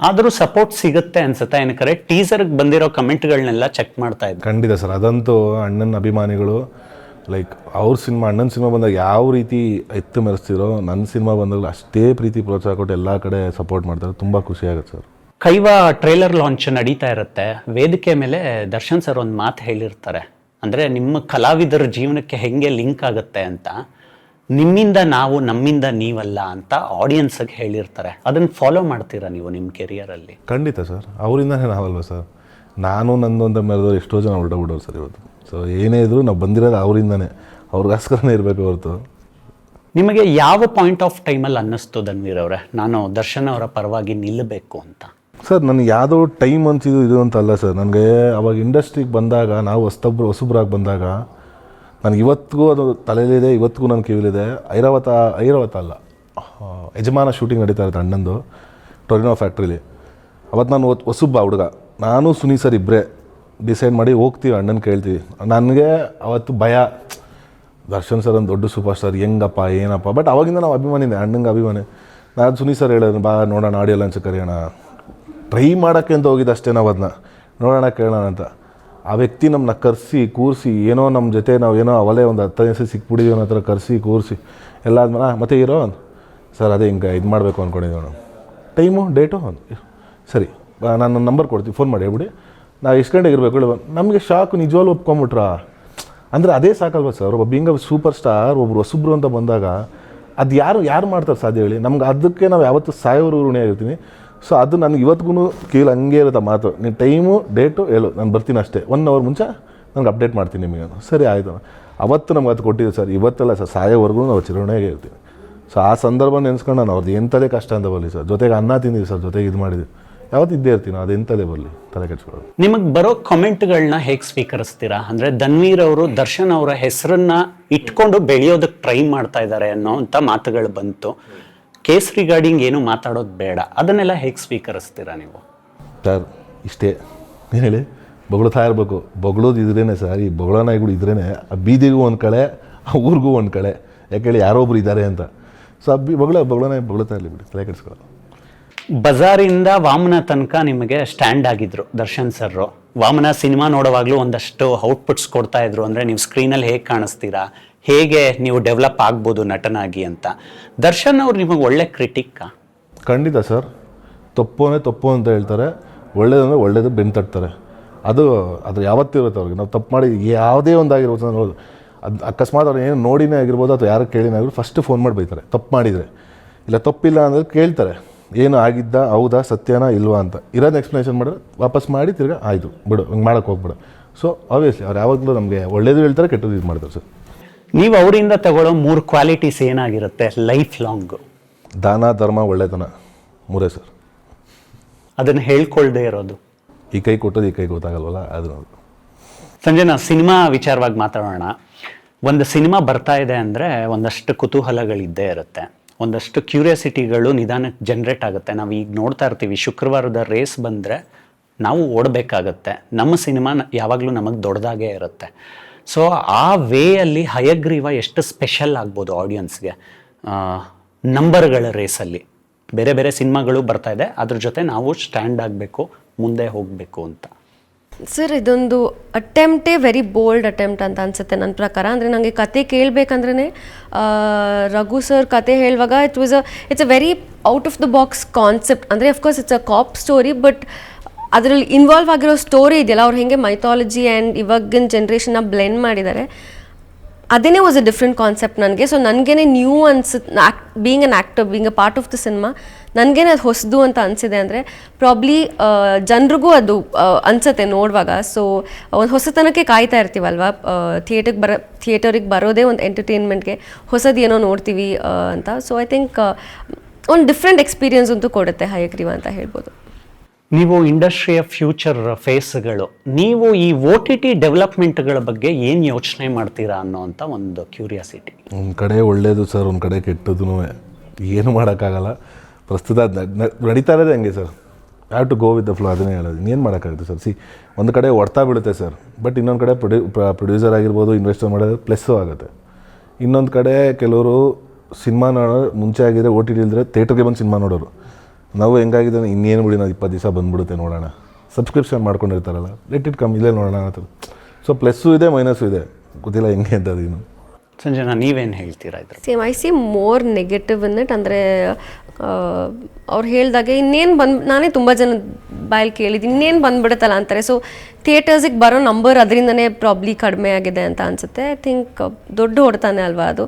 ಆದರೂ ಸಪೋರ್ಟ್ ಸಿಗುತ್ತೆ ಅನ್ಸುತ್ತೆ. ಏನಕ್ಕೆ ಟೀಸರ್ಗೆ ಬಂದಿರೋ ಕಮೆಂಟ್ಗಳನ್ನೆಲ್ಲ ಚೆಕ್ ಮಾಡ್ತಾ ಇದ್ದೆ. ಖಂಡಿತ ಸರ್, ಅದಂತೂ ಅಣ್ಣನ ಅಭಿಮಾನಿಗಳು ಲೈಕ್ ಅವ್ರ ಸಿನಿಮಾ, ಅಣ್ಣನ ಸಿನಿಮಾ ಬಂದಾಗ ಯಾವ ರೀತಿ ಎತ್ತು ಮೆರೆಸ್ತಿರೋ, ನನ್ನ ಸಿನಿಮಾ ಬಂದಾಗಲೂ ಅಷ್ಟೇ ಪ್ರೀತಿ ಪ್ರೋತ್ಸಾಹ ಕೊಟ್ಟು ಎಲ್ಲ ಕಡೆ ಸಪೋರ್ಟ್ ಮಾಡ್ತಾರೆ. ತುಂಬ ಖುಷಿಯಾಗುತ್ತೆ ಸರ್. ಕೈವಾ ಟ್ರೈಲರ್ ಲಾಂಚ್ ನಡೀತಾ ಇರುತ್ತೆ. ವೇದಿಕೆ ಮೇಲೆ ದರ್ಶನ್ ಸರ್ ಒಂದು ಮಾತು ಹೇಳಿರ್ತಾರೆ, ಅಂದರೆ ನಿಮ್ಮ ಕಲಾವಿದರ ಜೀವನಕ್ಕೆ ಹೆಂಗೆ ಲಿಂಕ್ ಆಗುತ್ತೆ ಅಂತ, ನಿಮ್ಮಿಂದ ನಾವು ನಮ್ಮಿಂದ ನೀವಲ್ಲ ಅಂತ ಆಡಿಯನ್ಸ್ಗೆ ಹೇಳಿರ್ತಾರೆ. ಅದನ್ನು ಫಾಲೋ ಮಾಡ್ತೀರಾ ನೀವು ನಿಮ್ಮ ಕೆರಿಯರಲ್ಲಿ? ಖಂಡಿತ ಸರ್, ಅವರಿಂದನೇ ನಾವಲ್ವ ಸರ್. ನಾನು ನಂದೊಂದ ಮೆರೆದವ್ರು ಎಷ್ಟೋ ಜನ ಹೊರಟೋಗ್ಬಿಡೋರು ಸರ್ ಇವತ್ತು. ಸೊ ಏನೇ ಇದ್ರೂ ನಾವು ಬಂದಿರೋದು ಅವರಿಂದನೇ, ಅವ್ರಿಗೋಸ್ಕರನೇ ಇರಬೇಕು ಹೊರತು. ನಿಮಗೆ ಯಾವ ಪಾಯಿಂಟ್ ಆಫ್ ಟೈಮಲ್ಲಿ ಅನ್ನಿಸ್ತು ಧನ್ವೀರ್ ಅವರೇ, ನಾನು ದರ್ಶನ್ ಅವರ ಪರವಾಗಿ ನಿಲ್ಲಬೇಕು ಅಂತ? ಸರ್ ನನಗೆ ಯಾವುದೋ ಟೈಮ್ ಅಂತಿದ್ದು ಇದು ಅಂತ ಅಲ್ಲ ಸರ್. ನನಗೆ ಅವಾಗ ಇಂಡಸ್ಟ್ರಿಗೆ ಬಂದಾಗ, ನಾವು ಹೊಸಬ್ರಾಗಿ ಬಂದಾಗ, ನನಗೆ ಇವತ್ತಿಗೂ ಅದು ತಲೆಯಲ್ಲಿದೆ, ಇವತ್ತಿಗೂ ನನ್ನ ಕಿವಿಲಿದೆ. ಐರಾವತ ಅಲ್ಲ, ಯಜಮಾನ ಶೂಟಿಂಗ್ ನಡೀತಾ ಇರುತ್ತೆ ಅಣ್ಣಂದು ಟೊರಿನೋ ಫ್ಯಾಕ್ಟ್ರಿಲಿ. ಅವತ್ತು ನಾನು ಹೊಸಬ್ಬ ಹುಡುಗ, ನಾನು ಸುನಿ ಸರ್ ಇಬ್ಬರೇ ಡಿಸೈಡ್ ಮಾಡಿ ಹೋಗ್ತೀವಿ, ಅಣ್ಣನ ಕೇಳ್ತೀವಿ. ನನಗೆ ಅವತ್ತು ಭಯ, ದರ್ಶನ್ ಸರ್ ಒಂದು ದೊಡ್ಡ ಸೂಪರ್ ಸ್ಟಾರ್, ಹೆಂಗಪ್ಪ ಏನಪ್ಪ. ಬಟ್ ಅವಾಗಿಂದ ನಾವು ಅಭಿಮಾನಿದೆ, ಅಣ್ಣಂಗೆ ಅಭಿಮಾನಿ. ನಾನು ಸುನಿ ಸರ್ ಹೇಳೋದು, ಬಾ ನೋಡೋಣ ಆಡಿಯೋ ಲಾಂಚ್ ಕರೆಯೋಣ, ಟ್ರೈ ಮಾಡೋಕ್ಕೆ ಅಂತ ಹೋಗಿದ್ದು ಅಷ್ಟೇ. ನಾವು ಅದನ್ನ ನೋಡೋಣ ಕೇಳೋಣ ಅಂತ. ಆ ವ್ಯಕ್ತಿ ನಮ್ಮನ್ನ ಕರೆಸಿ ಕೂರಿಸಿ, ಏನೋ ನಮ್ಮ ಜೊತೆ ನಾವು ಏನೋ ಅವಲೇ ಒಂದು 10 ದಿವಸ ಸಿಕ್ಬಿಟ್ಟಿದ್ದೀವಿ ಅನ್ನೋ ಥರ ಕರೆಸಿ ಕೂರಿಸಿ ಎಲ್ಲ ಆದ್ಮೇಲೆ ಮತ್ತೆ ಇರೋ ಸರ್ ಅದೇ ಹಿಂಗೆ ಇದು ಮಾಡಬೇಕು ಅಂದ್ಕೊಂಡಿದ್ದೀವಿ ನಾವು, ಟೈಮು ಡೇಟು ಸರಿ ನಾನು ನಂಬರ್ ಕೊಡ್ತೀವಿ, ಫೋನ್ ಮಾಡಿ ಹೇಳ್ಬಿಡಿ, ನಾವು ಎಷ್ಟು ಗಂಟೆಗೆ ಇರಬೇಕು ಹೇಳಿ. ನಮಗೆ ಶಾಕು ನಿಜವಾಗ್ಲೂ ಒಪ್ಕೊಂಬಿಟ್ರಾ ಅಂದರೆ ಅದೇ ಸಾಕಲ್ವ ಸರ್. ಒಬ್ಬ ಬೀಂಗ್ ಸೂಪರ್ ಸ್ಟಾರ್, ಒಬ್ರು ಹೊಸಬ್ರು ಅಂತ ಬಂದಾಗ ಅದು ಯಾರು ಮಾಡ್ತಾರೆ ಸಾಧ್ಯ ಹೇಳಿ? ನಮ್ಗೆ ಅದಕ್ಕೆ ನಾವು ಯಾವತ್ತೂ ಸಾಯೋರು ಋಣಿ ಆಗಿರ್ತೀನಿ. ಸೊ ಅದು ನನಗೆ ಇವತ್ತಿಗೂ ಕೇಳಿ ಹಂಗೆ ಇರುತ್ತೆ ಮಾತು, ನೀನು ಟೈಮು ಡೇಟು ಹೇಳು, ನಾನು ಬರ್ತೀನಿ ಅಷ್ಟೇ, 1 ಅವರ್ ಮುಂಚೆ ನನಗೆ ಅಪ್ಡೇಟ್ ಮಾಡ್ತೀನಿ ನಿಮಗೆ. ಸರಿ ಆಯಿತು, ಅವತ್ತು ನಮ್ಗೆ ಅದು ಕೊಟ್ಟಿದ್ದೆ ಸರ್. ಇವತ್ತೆಲ್ಲ ಸರ್ ಸಾಯೋವರೆಗೂ ನಾವು ಚಿರೋಣೆಗೆ ಇರ್ತೀವಿ. ಸೊ ಆ ಸಂದರ್ಭ ನೆನೆಸ್ಕೊಂಡು ನಾನು ಅವ್ರದ್ದು ಎಂಥದೇ ಕಷ್ಟ ಅಂತ ಬರಲಿ ಸರ್, ಜೊತೆಗೆ ಅನ್ನ ತಿಂದಿವಿ ಸರ್, ಜೊತೆಗೆ ಇದು ಮಾಡಿದ್ವಿ, ಯಾವತ್ತು ಇದ್ದೇ ಇರ್ತೀನಿ, ಅದು ಎಂಥದೇ ಬರಲಿ ತಲೆ ಕೆಡ್ಸ್ಕೊಳ್ಳೋದು. ನಿಮಗೆ ಬರೋ ಕಮೆಂಟ್ಗಳನ್ನ ಹೇಗೆ ಸ್ವೀಕರಿಸ್ತೀರಾ? ಅಂದರೆ ಧನ್ವೀರ್ ಅವರು ದರ್ಶನ್ ಅವರ ಹೆಸರನ್ನ ಇಟ್ಕೊಂಡು ಬೆಳೆಯೋದಕ್ಕೆ ಟ್ರೈ ಮಾಡ್ತಾ ಇದ್ದಾರೆ ಅನ್ನೋ ಅಂಥ ಮಾತುಗಳು ಬಂತು. ಕೇಸ್ ರಿಗಾರ್ಡಿಂಗ್ ಏನು ಮಾತಾಡೋದು ಬೇಡ, ಅದನ್ನೆಲ್ಲ ಹೇಗೆ ಸ್ವೀಕರಿಸ್ತೀರಾ ನೀವು? ಸರ್ ಇಷ್ಟೇ, ಏನು ಹೇಳಿ, ಬೊಗಳ್ತಾ ಇರಬೇಕು. ಬೊಗಳೋದು ಇದ್ರೇ ಸರ್, ಈ ಬೊಗಳ ನಾಯಿಗಳು ಇದ್ರೇ ಆ ಬೀದಿಗೂ ಒಂದು ಕಳೆ, ಆ ಊರಿಗೂ ಒಂದು ಕಳೆ. ಯಾಕೆ ಹೇಳಿ, ಯಾರೋ ಒಬ್ರು ಇದ್ದಾರೆ ಅಂತ. ಸೊ ಆ ಬೊಗಳ ನಾಯಿ ಬೊಗಳ್ತಾ ಇರಲಿ ಬಿಡಿ, ತಲೆ ಕೆಡಿಸ್ಕೊಳ್ಳೋದು. ಬಜಾರಿಂದ ವಾಮನ ತನಕ ನಿಮಗೆ ಸ್ಟ್ಯಾಂಡ್ ಆಗಿದ್ರು ದರ್ಶನ್ ಸರ್ರು. ವಾಮನ ಸಿನಿಮಾ ನೋಡುವಾಗಲೂ ಒಂದಷ್ಟು ಔಟ್ಪುಟ್ಸ್ ಕೊಡ್ತಾ ಇದ್ರು, ಅಂದರೆ ನೀವು ಸ್ಕ್ರೀನಲ್ಲಿ ಹೇಗೆ ಕಾಣಿಸ್ತೀರಾ, ಹೇಗೆ ನೀವು ಡೆವಲಪ್ ಆಗ್ಬೋದು ನಟನಾಗಿ ಅಂತ. ದರ್ಶನ್ ಅವ್ರು ನಿಮಗೆ ಒಳ್ಳೆ ಕ್ರಿಟಿಕ್ಕಾ? ಖಂಡಿತ ಸರ್, ತಪ್ಪು ಅಂತ ಹೇಳ್ತಾರೆ, ಒಳ್ಳೇದಂದರೆ ಒಳ್ಳೇದು ಬೆನ್ನು ತಟ್ತಾರೆ. ಅದು ಯಾವತ್ತೂ ಇರುತ್ತೆ ಅವ್ರಿಗೆ. ನಾವು ತಪ್ಪು ಮಾಡಿ ಯಾವುದೇ ಒಂದಾಗಿರ್ಬೋದು ನೋಡೋದು, ಅದು ಅಕಸ್ಮಾತ್ ಅವ್ರು ಏನು ನೋಡಿನೇ ಆಗಿರ್ಬೋದು ಅಥವಾ ಯಾರು ಕೇಳಿನೇ ಆಗಿರ್ಬೋದು, ಫಸ್ಟ್ ಫೋನ್ ಮಾಡಿ ಬೈತಾರೆ ತಪ್ಪು ಮಾಡಿದರೆ. ಇಲ್ಲ ತಪ್ಪಿಲ್ಲ ಅಂದರೆ ಕೇಳ್ತಾರೆ, ಏನು ಆಗಿದ್ದ, ಹೌದಾ, ಸತ್ಯನಾ ಇಲ್ವಾ ಅಂತ. ಇರೋದು ಎಕ್ಸ್ಪ್ಲನೇಷನ್ ಮಾಡಿದ್ರೆ ವಾಪಸ್ ಮಾಡಿ ತಿರ್ಗಿ ಆಯಿತು ಬಿಡು, ಹಿಂಗೆ ಮಾಡೋಕ್ಕೆ ಹೋಗ್ಬಿಡು. ಸೊ ಆಬ್ವಿಯಸ್ಲಿ ಅವ್ರು ಯಾವಾಗಲೂ ನಮಗೆ ಒಳ್ಳೇದು ಹೇಳ್ತಾರೆ, ಕೆಟ್ಟದ್ದು ಇದು ಮಾಡ್ತಾರೆ ಸರ್. ನೀವು ಅವರಿಂದ ತಗೊಳ್ಳೋ 3 ಕ್ವಾಲಿಟೀಸ್ ಏನಾಗಿರುತ್ತೆ ಲೈಫ್ ಲಾಂಗು? ದಾನ, ಧರ್ಮ, ಒಳ್ಳೆತನ, 3 ಸರ್. ಅದನ್ನು ಹೇಳ್ಕೊಳ್ದೇ ಇರೋದು? ಈ ಕೈ ಕೊಟ್ಟೋದು ಈ ಕೈ ಗೊತ್ತಾಗಲ್ವಲ್ಲ, ಅದು. ಸಂಜನಾ, ಸಿನಿಮಾ ವಿಚಾರವಾಗಿ ಮಾತಾಡೋಣ. ಒಂದು ಸಿನಿಮಾ ಬರ್ತಾ ಇದೆ ಅಂದರೆ ಒಂದಷ್ಟು ಕುತೂಹಲಗಳಿದ್ದೇ ಇರುತ್ತೆ, ಒಂದಷ್ಟು ಕ್ಯೂರಿಯಾಸಿಟಿಗಳು ನಿಧಾನಕ್ಕೆ ಜನ್ರೇಟ್ ಆಗುತ್ತೆ. ನಾವು ಈಗ ನೋಡ್ತಾ ಇರ್ತೀವಿ, ಶುಕ್ರವಾರದ ರೇಸ್ ಬಂದರೆ ನಾವು ಓಡಬೇಕಾಗತ್ತೆ. ನಮ್ಮ ಸಿನಿಮಾ ಯಾವಾಗಲೂ ನಮಗೆ ದೊಡ್ಡದಾಗೇ ಇರುತ್ತೆ. ಸೊ ಆ ವೇಯಲ್ಲಿ ಹಯಗ್ರೀವ ಎಷ್ಟು ಸ್ಪೆಷಲ್ ಆಗ್ಬೋದು ಆಡಿಯನ್ಸ್ಗೆ, ನಂಬರ್ಗಳ ರೇಸಲ್ಲಿ. ಬೇರೆ ಬೇರೆ ಸಿನಿಮಾಗಳು ಬರ್ತಾ ಇದೆ, ಅದ್ರ ಜೊತೆ ನಾವು ಸ್ಟ್ಯಾಂಡ್ ಆಗಬೇಕು, ಮುಂದೆ ಹೋಗಬೇಕು ಅಂತ. ಸರ್ ಇದೊಂದು ಅಟೆಂಪ್ಟೇ ವೆರಿ ಬೋಲ್ಡ್ ಅಟೆಂಪ್ಟ್ ಅಂತ ಅನಿಸುತ್ತೆ ನನ್ನ ಪ್ರಕಾರ. ಅಂದರೆ ನನಗೆ ಕತೆ ಕೇಳಬೇಕಂದ್ರೆ ರಘು ಸರ್ ಕತೆ ಹೇಳುವಾಗ it's a very out of the box concept. ಅಂದರೆ of course it's a cop story, but ಅದರಲ್ಲಿ ಇನ್ವಾಲ್ವ್ ಆಗಿರೋ ಸ್ಟೋರಿ ಇದೆಯಲ್ಲ, ಅವ್ರು ಹೇಗೆ ಮೈಥಾಲಜಿ ಆ್ಯಂಡ್ ಇವಾಗಿನ ಜನ್ರೇಷನ್ನ ಬ್ಲೆಂಡ್ ಮಾಡಿದ್ದಾರೆ, ಅದೇ ವಾಸ್ ಅ ಡಿಫ್ರೆಂಟ್ ಕಾನ್ಸೆಪ್ಟ್ ನನಗೆ. ಸೊ ನನಗೇನೆ ನ್ಯೂ ಅನ್ಸುತ್ತೆ, being an actor, being a part of the cinema ನನಗೇನೆ ಅದು ಹೊಸದು ಅಂತ ಅನಿಸಿದೆ ಅಂದರೆ ಪ್ರಾಬ್ಲಿ ಜನರಿಗೂ ಅದು ಅನಿಸುತ್ತೆ ನೋಡುವಾಗ. ಸೊ ಒಂದು ಹೊಸತನಕ್ಕೆ ಕಾಯ್ತಾ ಇರ್ತೀವಲ್ವ, ಥಿಯೇಟರಿಗೆ ಬರೋದೇ ಒಂದು ಎಂಟರ್ಟೈನ್ಮೆಂಟ್ಗೆ, ಹೊಸದು ಏನೋ ನೋಡ್ತೀವಿ ಅಂತ. ಸೊ ಐ ಥಿಂಕ್ ಒಂದು ಡಿಫ್ರೆಂಟ್ ಎಕ್ಸ್ಪೀರಿಯನ್ಸ್ ಅಂತೂ ಕೊಡುತ್ತೆ ಹಯಗ್ರೀವ ಅಂತ ಹೇಳ್ಬೋದು. ನೀವು ಇಂಡಸ್ಟ್ರಿಯ ಫ್ಯೂಚರ್ ಫೇಸ್ಗಳು, ನೀವು ಈ OTT ಡೆವಲಪ್ಮೆಂಟ್ಗಳ ಬಗ್ಗೆ ಏನು ಯೋಚನೆ ಮಾಡ್ತೀರಾ ಅನ್ನೋಂಥ ಒಂದು ಕ್ಯೂರಿಯಾಸಿಟಿ. ಒಂದು ಕಡೆ ಒಳ್ಳೇದು ಸರ್, ಒಂದು ಕಡೆ ಕೆಟ್ಟದ್ದು, ಏನು ಮಾಡೋಕ್ಕಾಗಲ್ಲ. ಪ್ರಸ್ತುತ ನಡೀತಾ ಇರೋದೇ ಹಂಗೆ sir. Have to go with the flow, ಅದನ್ನೇ ಹೇಳೋದು. ಇನ್ನೇನು ಮಾಡೋಕ್ಕಾಗುತ್ತೆ ಸರ್. ಒಂದು ಕಡೆ ಹೊಡ್ತಾ ಬೀಳುತ್ತೆ ಸರ್, ಬಟ್ ಇನ್ನೊಂದು ಕಡೆ ಪ್ರೊಡ್ಯೂಸರ್ ಆಗಿರ್ಬೋದು, ಇನ್ವೆಸ್ಟರ್ ಮಾಡೋದು ಪ್ಲಸ್ಸು ಆಗುತ್ತೆ. ಇನ್ನೊಂದು ಕಡೆ ಕೆಲವರು ಸಿನಿಮಾ ನೋಡೋರು ಮುಂಚೆ ಆಗಿದ್ರೆ OTT ಇಲ್ದ್ರೆ ಥಿಯೇಟರ್ಗೆ ಬಂದು ಸಿನಿಮಾ ನೋಡೋರು. ನಾವು ಹೆಂಗಾಗಿದೆ ಇನ್ನೇನು ಬಿಡಿ, ನಾವು 20 ದಿವಸ ಬಂದುಬಿಡುತ್ತೆ ನೋಡೋಣ, ಸಬ್ಸ್ಕ್ರಿಪ್ಷನ್ ಮಾಡ್ಕೊಂಡಿರ್ತಾರಲ್ಲ, ಲೆಟ್ ಇಟ್ ಕಮ್, ಇಲ್ಲೇ ನೋಡೋಣ ಅಂತ. ಸೊ ಪ್ಲಸ್ಸು ಇದೆ ಮೈನಸ್ಸು ಇದೆ, ಗೊತ್ತಿಲ್ಲ ಹೆಂಗೆ ಅಂತ ಅದೇನು. ಸಂಜನಾ, ನೀವೇನು ಹೇಳ್ತೀರಾ ಇದ್ರ? Same I C more negative in it. ಅಂದರೆ ಅವ್ರು ಹೇಳಿದಾಗೆ ನಾನೇ ತುಂಬ ಜನ ಬಾಯಲ್ಲಿ ಕೇಳಿದ್ದೀನಿ, ಇನ್ನೇನು ಬಂದ್ಬಿಡುತ್ತಲ್ಲ ಅಂತಾರೆ. ಸೊ ಥಿಯೇಟರ್ಸಿಗೆ ಬರೋ ನಂಬರ್ ಅದರಿಂದನೇ ಪ್ರಾಬ್ಲಿ ಕಡಿಮೆ ಆಗಿದೆ ಅಂತ ಅನಿಸುತ್ತೆ. ಐ ಥಿಂಕ್ ದೊಡ್ಡ ಹೊಡ್ತಾನೆ ಅಲ್ವಾ ಅದು.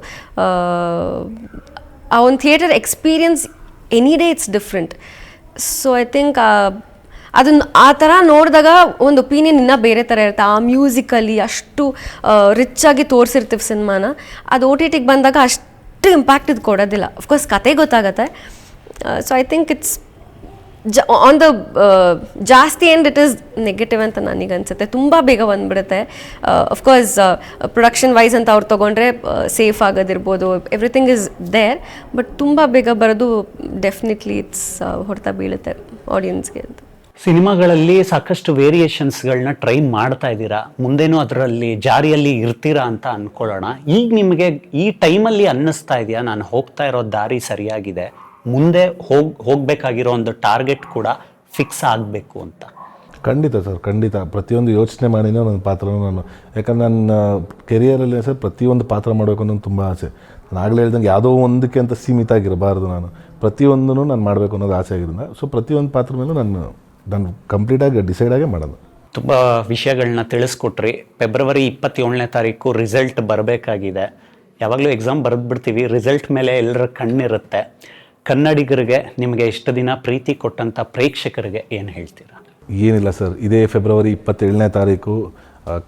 ಆ ಒಂದು theatre experience any day it's different. So I think ಅದನ್ನು ಆ ಥರ ನೋಡಿದಾಗ ಒಂದು ಒಪಿನಿಯನ್ ಇನ್ನೂ ಬೇರೆ ಥರ ಇರುತ್ತೆ. ಆ ಮ್ಯೂಸಿಕಲ್ಲಿ ಅಷ್ಟು ರಿಚ್ಚಾಗಿ ತೋರಿಸಿರ್ತೀವಿ ಸಿನಿಮಾನ, ಅದು OTT ಬಂದಾಗ ಅಷ್ಟು ಇಂಪ್ಯಾಕ್ಟ್ ಇದು ಕೊಡೋದಿಲ್ಲ. ಅಫ್ಕೋರ್ಸ್ ಕತೆ ಗೊತ್ತಾಗತ್ತೆ. So I think it's on the ಜಾಸ್ತಿ ಎಂಡ್ ಇಟ್ ಈಸ್ ನೆಗೆಟಿವ್ ಅಂತ ನನಗನ್ಸುತ್ತೆ. ತುಂಬ ಬೇಗ ಬಂದುಬಿಡುತ್ತೆ. ಅಫ್ಕೋರ್ಸ್ ಪ್ರೊಡಕ್ಷನ್ ವೈಸ್ ಅಂತ ಅವ್ರು ತೊಗೊಂಡ್ರೆ ಸೇಫ್ ಆಗೋದಿರ್ಬೋದು, ಎವ್ರಿಥಿಂಗ್ ಇಸ್ ದೇರ್. ಬಟ್ ತುಂಬ ಬೇಗ ಬರೋದು ಡೆಫಿನೆಟ್ಲಿ ಇಟ್ಸ್ ಹೊಡೆತ ಬೀಳುತ್ತೆ ಆಡಿಯನ್ಸ್ಗೆ ಅಂತ. ಸಿನಿಮಾಗಳಲ್ಲಿ ಸಾಕಷ್ಟು ವೇರಿಯೇಷನ್ಸ್ಗಳನ್ನ ಟ್ರೈ ಮಾಡ್ತಾ ಇದ್ದೀರಾ, ಮುಂದೇನೂ ಅದರಲ್ಲಿ ಜಾರಿಯಲ್ಲಿ ಇರ್ತೀರಾ ಅಂತ ಅಂದ್ಕೊಳ್ಳೋಣ. ಈಗ ನಿಮಗೆ ಈ ಟೈಮಲ್ಲಿ ಅನ್ನಿಸ್ತಾ ಇದೆಯಾ, ನಾನು ಹೋಗ್ತಾ ಇರೋ ದಾರಿ ಸರಿಯಾಗಿದೆ, ಮುಂದೆ ಹೋಗಬೇಕಾಗಿರೋ ಒಂದು ಟಾರ್ಗೆಟ್ ಕೂಡ ಫಿಕ್ಸ್ ಆಗಬೇಕು ಅಂತ? ಖಂಡಿತ ಸರ್, ಖಂಡಿತ. ಪ್ರತಿಯೊಂದು ಯೋಚನೆ ಮಾಡಿನೇ ನನ್ನ ಪಾತ್ರನೂ ನಾನು, ಯಾಕಂದ್ರೆ ನನ್ನ ಕೆರಿಯರಲ್ಲಿ ಸರ್ ಪ್ರತಿಯೊಂದು ಪಾತ್ರ ಮಾಡಬೇಕು ಅನ್ನೋದು ತುಂಬ ಆಸೆ. ನಾನು ಆಗಲೇ ಹೇಳ್ದಂಗೆ ಯಾವುದೋ ಒಂದಕ್ಕೆ ಅಂತ ಸೀಮಿತ ಆಗಿರಬಾರ್ದು. ನಾನು ಪ್ರತಿಯೊಂದೂ ನಾನು ಮಾಡಬೇಕು ಅನ್ನೋದು ಆಸೆ ಆಗಿರೋದು. ಸೊ ಪ್ರತಿಯೊಂದು ಪಾತ್ರ ಮೇಲೂ ನಾನು ಕಂಪ್ಲೀಟಾಗಿ ಡಿಸೈಡ್ ಆಗೇ ಮಾಡೋದು. ತುಂಬ ವಿಷಯಗಳನ್ನ ತಿಳಿಸ್ಕೊಟ್ರಿ. ಫೆಬ್ರವರಿ 27ನೇ ತಾರೀಕು ರಿಸಲ್ಟ್ ಬರಬೇಕಾಗಿದೆ. ಯಾವಾಗಲೂ ಎಕ್ಸಾಮ್ ಬರೆದ್ಬಿಡ್ತೀವಿ, ರಿಸಲ್ಟ್ ಮೇಲೆ ಎಲ್ಲರ ಕಣ್ಣಿರುತ್ತೆ. ಕನ್ನಡಿಗರಿಗೆ, ನಿಮಗೆ ಇಷ್ಟು ದಿನ ಪ್ರೀತಿ ಕೊಟ್ಟಂಥ ಪ್ರೇಕ್ಷಕರಿಗೆ ಏನು ಹೇಳ್ತೀರಾ? ಏನಿಲ್ಲ ಸರ್, ಇದೇ ಫೆಬ್ರವರಿ 27ನೇ ತಾರೀಕು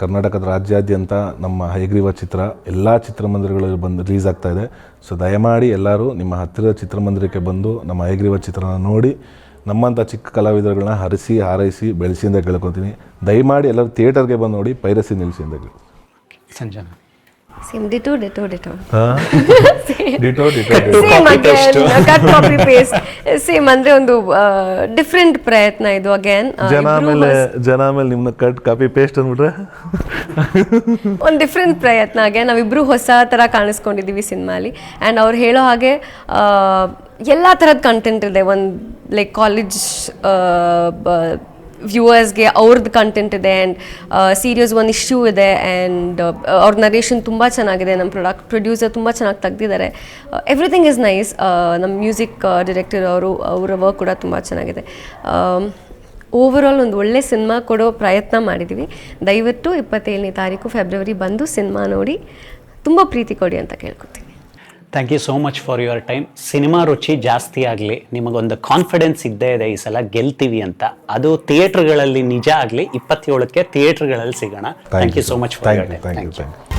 ಕರ್ನಾಟಕದ ರಾಜ್ಯಾದ್ಯಂತ ನಮ್ಮ ಹಯಗ್ರೀವ ಚಿತ್ರ ಎಲ್ಲ ಚಿತ್ರಮಂದಿರಗಳಲ್ಲಿ ಬಂದು ರಿಲೀಸ್ ಆಗ್ತಾ ಇದೆ. ಸೊ ದಯಮಾಡಿ ಎಲ್ಲರೂ ನಿಮ್ಮ ಹತ್ತಿರದ ಚಿತ್ರಮಂದಿರಕ್ಕೆ ಬಂದು ನಮ್ಮ ಹಯಗ್ರೀವ ಚಿತ್ರನ ನೋಡಿ ನಮ್ಮಂಥ ಚಿಕ್ಕ ಕಲಾವಿದರುಗಳನ್ನ ಹರಿಸಿ ಹಾರೈಸಿ ಬೆಳೆಸಿ ಅಂತ ಕೇಳ್ಕೊತೀನಿ. ದಯಮಾಡಿ ಎಲ್ಲರೂ ಥಿಯೇಟರ್ಗೆ ಬಂದು ನೋಡಿ, ಪೈರಸಿ ನಿಲ್ಲಿಸಿ ಅಂತ ಕೇಳಿ. ಸಂಜನಾ? Same ditto. ಸೇಮ್ ಅಂದ್ರೆ ಒಂದು ಡಿಫ್ರೆಂಟ್ ಪ್ರಯತ್ನ ಇದು. ಅಗೇನ್ ಜನ ಮೇಲೆ ನಿಮ್ನ ಕಟ್ ಕಾಪಿ ಪೇಸ್ಟ್ ಅಂದ್ಬಿಟ್ರೆ ಒಂದು ಡಿಫ್ರೆಂಟ್ ಪ್ರಯತ್ನ. ಅಗೇನ್ ನಾವಿಬ್ರು ಹೊಸ ಥರ ಕಾಣಿಸ್ಕೊಂಡಿದ್ದೀವಿ ಸಿನಿಮಾಲಿ. ಆ್ಯಂಡ್ ಅವ್ರು ಹೇಳೋ ಹಾಗೆ ಎಲ್ಲ ಥರದ ಕಂಟೆಂಟ್ ಇದೆ. ಒಂದು ಲೈಕ್ ಕಾಲೇಜ್ ವ್ಯೂವರ್ಸ್ಗೆ ಅವ್ರದ್ದು ಕಂಟೆಂಟ್ ಇದೆ, ಆ್ಯಂಡ್ ಸೀರಿಯಸ್ ಒಂದು ಇಶ್ಯೂ ಇದೆ, ಆ್ಯಂಡ್ ಅವ್ರ ನರೇಷನ್ ತುಂಬ ಚೆನ್ನಾಗಿದೆ. ನಮ್ಮ ಪ್ರೊಡ್ಯೂಸರ್ ತುಂಬ ಚೆನ್ನಾಗಿ ತೆಗ್ದಿದ್ದಾರೆ. Everything is nice. ನಮ್ಮ ಮ್ಯೂಸಿಕ್ ಡೈರೆಕ್ಟರ್ ಅವರ ವರ್ಕ್ ಕೂಡ ತುಂಬ ಚೆನ್ನಾಗಿದೆ. ಓವರಾಲ್ ಒಂದು ಒಳ್ಳೆ ಸಿನಿಮಾ ಕೊಡೋ ಪ್ರಯತ್ನ ಮಾಡಿದ್ದೀವಿ. ದಯವಿಟ್ಟು 27ನೇ ತಾರೀಕು ಫೆಬ್ರವರಿ ಬಂದು ಸಿನಿಮಾ ನೋಡಿ ತುಂಬ ಪ್ರೀತಿ ಕೊಡಿ ಅಂತ ಕೇಳ್ಕೊತೀನಿ. Thank you so much for your time. Cinema ರುಚಿ ಜಾಸ್ತಿ ಆಗಲಿ, ನಿಮಗೊಂದು ಕಾನ್ಫಿಡೆನ್ಸ್ ಇದ್ದೇ ಇದೆ ಈ ಸಲ ಗೆಲ್ತೀವಿ ಅಂತ. ಅದು ಥಿಯೇಟರ್ಗಳಲ್ಲಿ ನಿಜ ಆಗಲಿ. 27ಕ್ಕೆ ಥಿಯೇಟರ್ಗಳಲ್ಲಿ ಸಿಗೋಣ. Thank you so much for your time. Thank you.